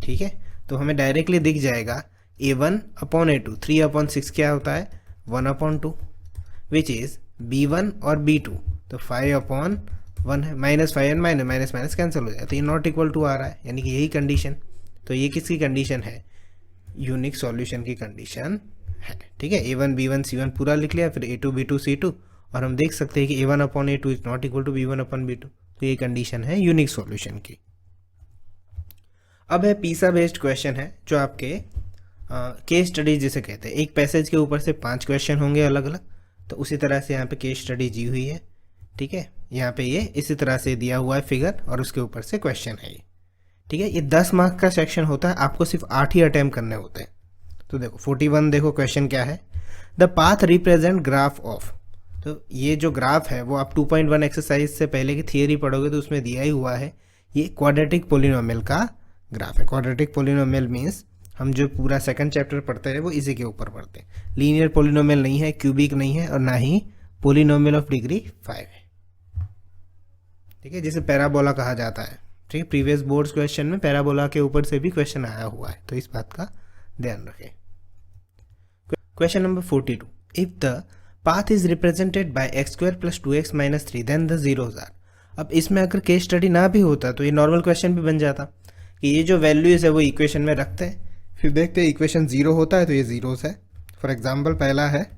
ठीक है, तो हमें डायरेक्टली दिख जाएगा a1/a2 3/6 क्या होता है 1/2 विच इज b1 और b2, तो 5/1 है, -5 एंड माइनस कैंसिल हो जाए, तो ये नॉट इक्वल टू आ रहा है, यानी कि यही कंडीशन। तो ये किसकी कंडीशन है, यूनिक सॉल्यूशन की कंडीशन है। ठीक है, a1 b1 c1 पूरा लिख लिया, फिर a2 b2 c2, और हम देख सकते हैं कि a1/a2 इज नॉट इक्वल टू b1/b2, तो ये कंडीशन है यूनिक सॉल्यूशन की। अब है पीसा बेस्ड क्वेश्चन है, जो आपके केस स्टडी जिसे कहते हैं। एक पैसेज के ऊपर से 5 क्वेश्चन होंगे अलग अलग, तो उसी तरह से यहाँ पे केस स्टडी दी हुई है। ठीक है, यहाँ पे ये इसी तरह से दिया हुआ है फिगर, और उसके ऊपर से क्वेश्चन है ये। ठीक है, ये 10 मार्क्स का सेक्शन होता है, आपको सिर्फ 8 ही अटैम्प्ट करने होते हैं। तो देखो 41, देखो क्वेश्चन क्या है, the path represent graph of. तो ये जो ग्राफ है वो आप 2.1 एक्सरसाइज से पहले की थियरी पढ़ोगे तो उसमें दिया ही हुआ है, ये क्वाड्रेटिक पोलिनोमियल का ग्राफ है। क्वाड्रेटिक पोलिनोमियल मीन्स हम जो पूरा सेकंड चैप्टर पढ़ते हैं वो इसी के ऊपर पढ़ते हैं। लीनियर पोलिनोमियल नहीं है, क्यूबिक नहीं है, और ना ही पोलिनोमियल ऑफ डिग्री 5 है। ठीक है, जिसे पैराबोला कहा जाता है। ठीक है, प्रीवियस बोर्ड्स क्वेश्चन में पैराबोला के ऊपर से भी क्वेश्चन आया हुआ है, तो इस बात का ध्यान रखें। Question number 42, if the path is represented by x² + 2x - 3 then the zeros are. अब इसमें अगर केस स्टडी ना भी होता तो ये नॉर्मल क्वेश्चन भी बन जाता कि ये जो वैल्यूज है वो इक्वेशन में रखते हैं, फिर देखते हैं इक्वेशन 0 होता है तो ये जीरोस है। फॉर एग्जांपल पहला है,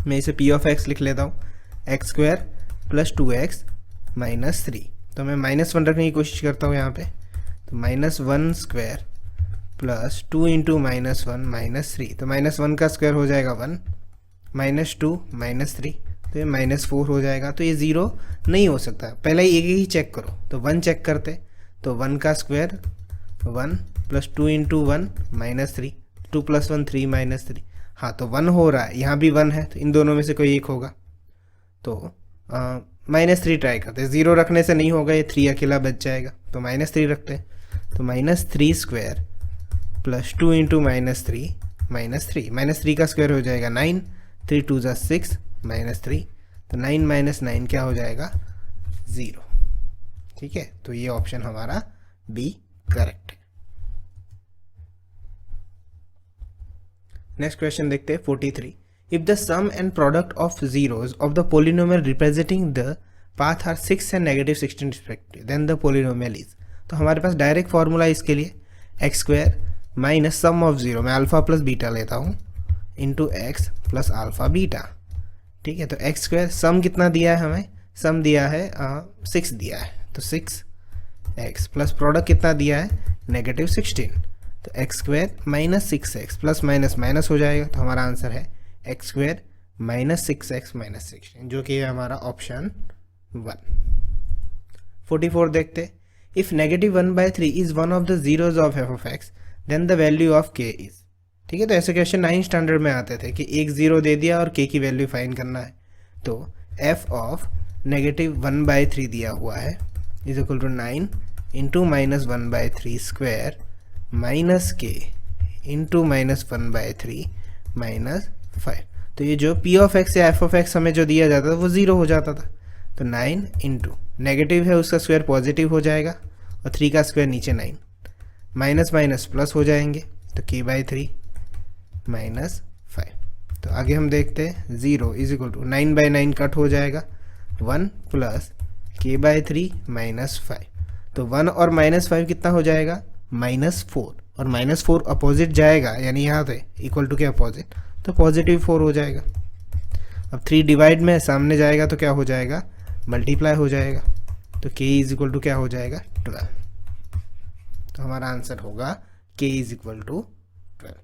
मैं इसे p ऑफ x लिख लेता हूँ, x² + 2x - 3। तो मैं -1 रखने की कोशिश करता हूँ यहाँ पे, तो -1² + 2 इंटू -1 - 3, तो -1 का स्क्वायर हो जाएगा 1, -2 -3, तो ये -4 हो जाएगा। तो ये 0 नहीं हो सकता, पहले एक ही चेक करो। तो 1 चेक करते, तो 1 का स्क्वायर 1 + 2 इंटू 1 -3, 2 + 1 3 -3, हाँ तो 1 हो रहा है, यहाँ भी 1 है, तो इन दोनों में से कोई एक होगा। तो -3 ट्राई करते हैं, 0 रखने से नहीं होगा, ये 3 अकेला बच जाएगा, तो -3 रखते हैं। तो -3² + 2 इंटू -3 -3 का स्क्वायर हो जाएगा 9, 3 2 = 6 -3, तो 9 - 9 क्या हो जाएगा 0। ठीक है, तो ये ऑप्शन हमारा बी करेक्ट है। नेक्स्ट क्वेश्चन देखते हैं 43, if the sum and product of zeros of the polynomial representing the path are 6 and negative 16 respective, then the polynomial is. तो हमारे पास डायरेक्ट फॉर्मूला इसके लिए x square minus sum of zero, मैं alpha plus beta लेता हूँ, into x plus alpha beta. ठीक है, तो एक्स स्क्वायर सम कितना दिया है हमें, सम दिया है 6 दिया है, तो 6x प्लस प्रोडक्ट कितना दिया है नेगेटिव 16, तो x square minus 6x plus minus minus हो जाएगा, तो हमारा आंसर है x square minus 6x minus 16, जो कि है हमारा ऑप्शन 1। 44 देखते, if negative 1/3 is one of the zeros of f of x then the value of k is. ठीक है, तो ऐसे क्वेश्चन 9 स्टैंडर्ड में आते थे कि एक जीरो दे दिया और के की वैल्यू फाइंड करना है। तो एफ ऑफ नेगेटिव 1/3 दिया हुआ है is equal to 9 into minus 1/3 square minus k into minus 1/3 minus 5। तो ये जो पी ऑफ एक्स या एफ ऑफ एक्स हमें जो दिया जाता था वो ज़ीरो हो जाता था। तो 9 इंटू नेगेटिव है उसका स्क्वायर पॉजिटिव हो जाएगा और 3 का स्क्वायर नीचे 9, माइनस माइनस प्लस हो जाएंगे, तो k/3 माइनस 5। तो आगे हम देखते हैं 0 इज इक्वल टू 9/9 कट हो जाएगा, 1 प्लस k/3 माइनस 5। तो 1 और माइनस 5 कितना हो जाएगा -4, और -4 अपोजिट जाएगा, यानी यहाँ पे इक्वल टू के अपोजिट, तो पॉजिटिव 4 हो जाएगा। अब 3 डिवाइड में सामने जाएगा तो क्या हो जाएगा मल्टीप्लाई हो जाएगा, तो k इज इक्वल टू क्या हो जाएगा 12। तो हमारा आंसर होगा k is equal to 12।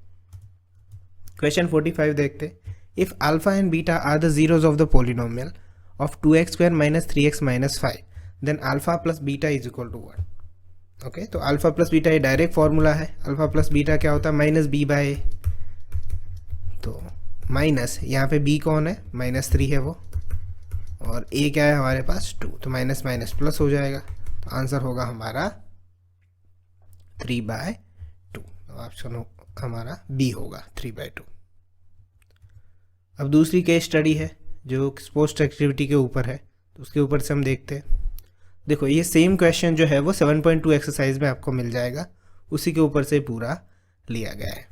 Question 45 देखते, if alpha and beta are the zeros of the polynomial of 2x square minus 3x minus 5 then alpha plus beta is equal to 1। Okay, तो alpha plus beta ये direct formula है, alpha plus beta क्या होता है minus b by, तो minus यहाँ पे b कौन है -3 है वो, और a क्या है हमारे पास 2, तो माइनस माइनस प्लस हो जाएगा, तो आंसर होगा हमारा 3/2। ऑप्शन हमारा बी होगा 3/2। अब दूसरी केस स्टडी है जो स्पोर्ट्स एक्टिविटी के ऊपर है, तो उसके ऊपर से हम देखते हैं। देखो ये सेम क्वेश्चन जो है वो 7.2 एक्सरसाइज में आपको मिल जाएगा, उसी के ऊपर से पूरा लिया गया है।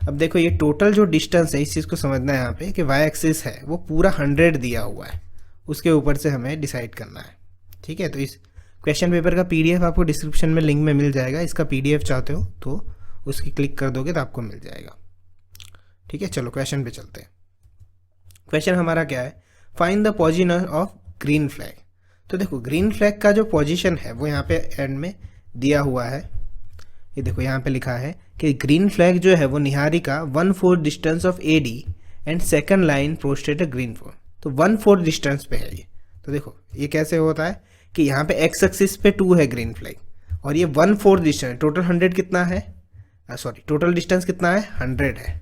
अब देखो ये टोटल जो डिस्टेंस है, इस चीज़ को समझना है यहाँ पे कि वाई एक्सिस है वो पूरा 100 दिया हुआ है, उसके ऊपर से हमें डिसाइड करना है। ठीक है, तो इस क्वेश्चन पेपर का पीडीएफ आपको डिस्क्रिप्शन में लिंक में मिल जाएगा, इसका पीडीएफ चाहते हो तो उसकी क्लिक कर दोगे तो आपको मिल जाएगा। ठीक है, चलो क्वेश्चन पे चलते हैं। क्वेश्चन हमारा क्या है, find the position of green flag. तो देखो ग्रीन फ्लैग का जो पोजीशन है वो यहाँ पे एंड में दिया हुआ है, ये देखो यहाँ पे लिखा है कि ग्रीन फ्लैग जो है वो Niharika 1/4 distance of AD and second line prostate green flag, तो 1/4 डिस्टेंस पे है ये। तो देखो ये कैसे होता है कि यहाँ पे एक्स एक्सिस पे 2 है ग्रीन फ्लैग और ये 1/4 डिस्टेंस, टोटल 100 कितना है, सॉरी टोटल डिस्टेंस कितना है 100 है।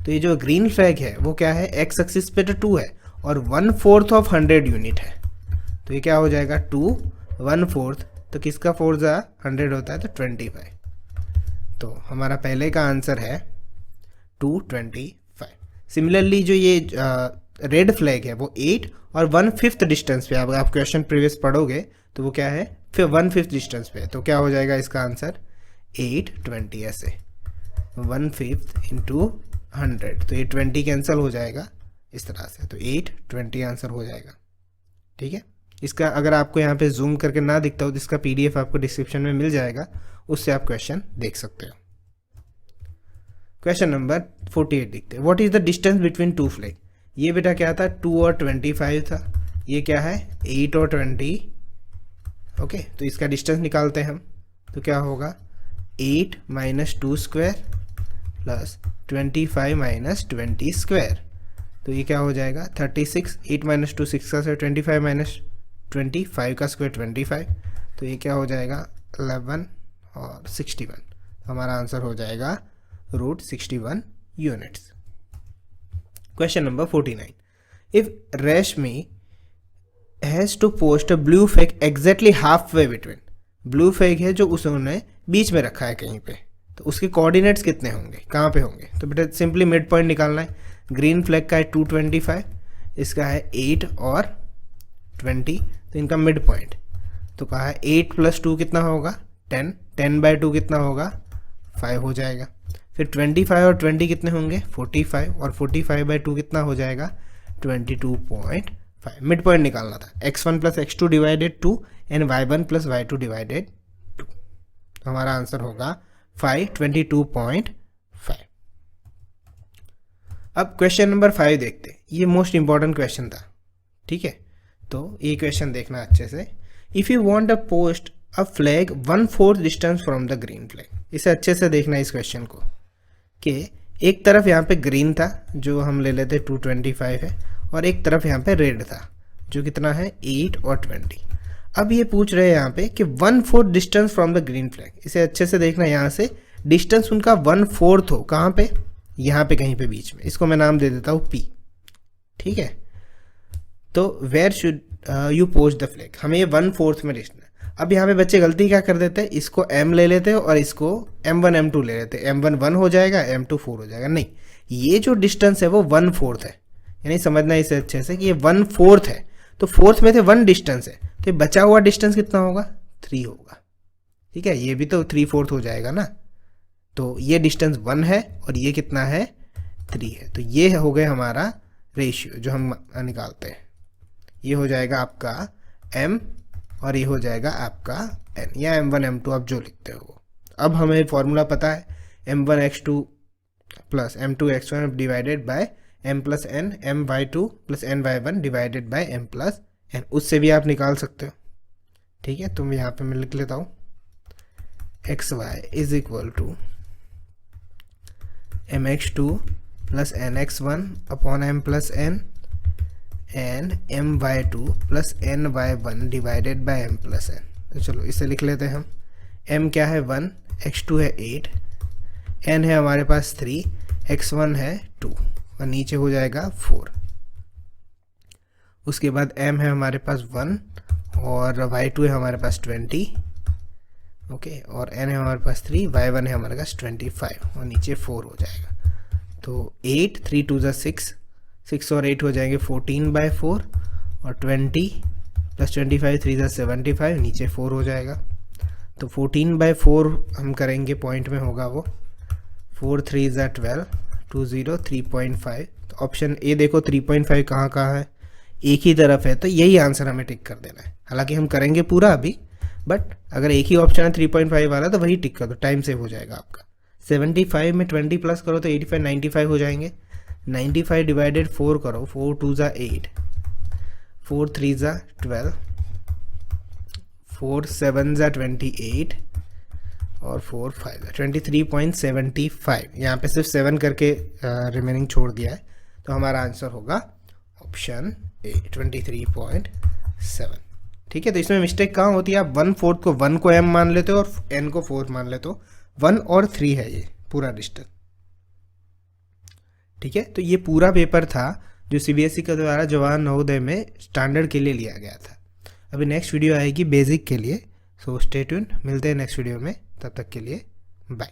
तो ये जो ग्रीन फ्लैग है वो क्या है एक्स एक्सिस पे तो 2 है और 1/4 ऑफ 100 यूनिट है, तो ये क्या हो जाएगा 2 1/4, तो किसका 4 जा 100 होता है तो 25। तो हमारा पहले का आंसर है 225। सिमिलरली जो ये रेड फ्लैग है वो 8 और 1/5 डिस्टेंस पे, आप क्वेश्चन प्रीवियस पढ़ोगे तो वो क्या है फिर 1/5 डिस्टेंस पे, तो क्या हो जाएगा इसका आंसर 820, ऐसे 1/5 इंटू 100, तो ये 20 कैंसिल हो जाएगा इस तरह से, तो 820 आंसर हो जाएगा। ठीक है, इसका अगर आपको यहाँ पे जूम करके ना दिखता हो तो इसका पीडीएफ आपको डिस्क्रिप्शन में मिल जाएगा, उससे आप क्वेश्चन देख सकते हो। क्वेश्चन नंबर 48 देखते हैं, what is the distance between 2 flag. ये बेटा क्या था 2 और 25 था, ये क्या है 8 और 20। ओके, तो इसका डिस्टेंस निकालते हैं हम, तो क्या होगा 8 minus 2 square plus 25 minus 20 square, तो ये क्या हो जाएगा 36। 8 माइनस 2 6 का स्क्वायर, 25 माइनस 25 का स्क्वायर 25, तो ये क्या हो जाएगा 11 और 61, हमारा आंसर हो जाएगा √61 units. Question number 49, if Reshmi has to post a blue flag exactly half way between, blue flag है जो उसने बीच में रखा है कहीं पे, तो उसके कोऑर्डिनेट्स कितने होंगे, कहाँ पे होंगे, तो बेटा सिंपली मिड पॉइंट निकालना है। ग्रीन फ्लैग का है 225, इसका है 8 और 20, तो इनका मिड पॉइंट, तो कहा है 8 + 2 कितना होगा 10, 10/2 कितना होगा 5 हो जाएगा। फिर 25 और 20 कितने होंगे 45, और 45/2 कितना हो जाएगा 22.5 5, मिड पॉइंट निकालना था, x1 plus x2 divided 2 and y1 plus y2 divided 2। तो हमारा आंसर होगा 522.5। अब क्वेश्चन नंबर 5 देखते हैं, ये मोस्ट इंपॉर्टेंट क्वेश्चन था, ठीक है। तो ये क्वेश्चन देखना अच्छे से। If you want a post a flag 1/4 distance from the green flag, इसे अच्छे से देखना इस क्वेश्चन को, कि एक तरफ यहाँ पे ग्रीन था जो हम ले लेते 225 है, और एक तरफ यहाँ पे रेड था जो कितना है 8 और 20। अब ये पूछ रहे हैं यहाँ पे कि 1/4 distance from the green flag, इसे अच्छे से देखना, यहाँ से डिस्टेंस उनका 1/4 हो, कहाँ पे, यहाँ पे कहीं पे बीच में, इसको मैं नाम दे देता हूँ P, ठीक है। तो where should you post the flag, हमें ये 1/4 में लिखना है। अब यहाँ पे बच्चे गलती क्या कर देते हैं, इसको m ले लेते हैं और इसको m1 m2 ले लेते हैं, m1 1 हो जाएगा, m2 4 हो जाएगा। नहीं, ये जो डिस्टेंस है वो 1/4 है, यानी समझना इसे अच्छे से कि ये 1/4 है, तो 4th में से 1 डिस्टेंस है, तो बचा हुआ डिस्टेंस कितना होगा, 3 होगा, ठीक है। ये भी तो 3/4 हो जाएगा ना, तो ये डिस्टेंस 1 है और ये कितना है 3 है। तो ये हो गया हमारा रेशियो जो हम निकालते हैं, ये हो जाएगा आपका m और ये हो जाएगा आपका n, या m1 m2 आप जो लिखते हो। अब हमें फॉर्मूला पता है, m1 x2 plus m2 x1 divided by m plus n, m y2 plus n y1 divided by m plus n, उससे भी आप निकाल सकते हो, ठीक है। तो मैं यहाँ पे मैं लिख लेता हूँ xy is equal to mx2 plus nx1 upon m plus n and my2 plus ny1 divided by m plus n। तो चलो इसे लिख लेते हैं हम। m क्या है 1, x2 है 8, n है हमारे पास 3, x1 है 2 और नीचे हो जाएगा 4। उसके बाद m है हमारे पास 1 और y2 है हमारे पास 20, ओके, और n है हमारे पास 3, y1 है हमारे पास 25 और नीचे 4 हो जाएगा। तो 8, 3 2 6, 6 और 8 हो जाएंगे 14/4 और 20 प्लस 25 3 75, नीचे 4 हो जाएगा। तो 14/4 हम करेंगे, पॉइंट में होगा वो 4 3 12, 20 3.5। तो ऑप्शन ए देखो 3.5 कहाँ कहाँ है, एक ही तरफ है, तो यही आंसर हमें टिक कर देना है। हालांकि हम करेंगे पूरा अभी, बट अगर एक ही ऑप्शन है 3.5 वाला तो वही टिक कर दो, टाइम सेव हो जाएगा आपका। 75 में 20 प्लस करो तो 85 95 हो जाएंगे। 95 डिवाइडेड 4 करो, 4 2 8, 4 3 12, 4 7 28 और 4 5 23.75। यहाँ पे सिर्फ 7 करके रिमेनिंग छोड़ दिया है, तो हमारा आंसर होगा ऑप्शन ए 23.7, ठीक है। तो इसमें मिस्टेक कहाँ होती है, आप 1/4 को 1 को m मान लेते हो और n को 4 मान लेते हो। 1 और 3 है ये पूरा डिस्टेंस, ठीक है। तो ये पूरा पेपर था जो सीबीएसई के द्वारा जवाहर नवोदय में स्टैंडर्ड के लिए लिया गया था। अभी नेक्स्ट वीडियो आएगी बेसिक के लिए, सो स्टे ट्यून्ड, मिलते हैं नेक्स्ट वीडियो में, तब तक के लिए बाय।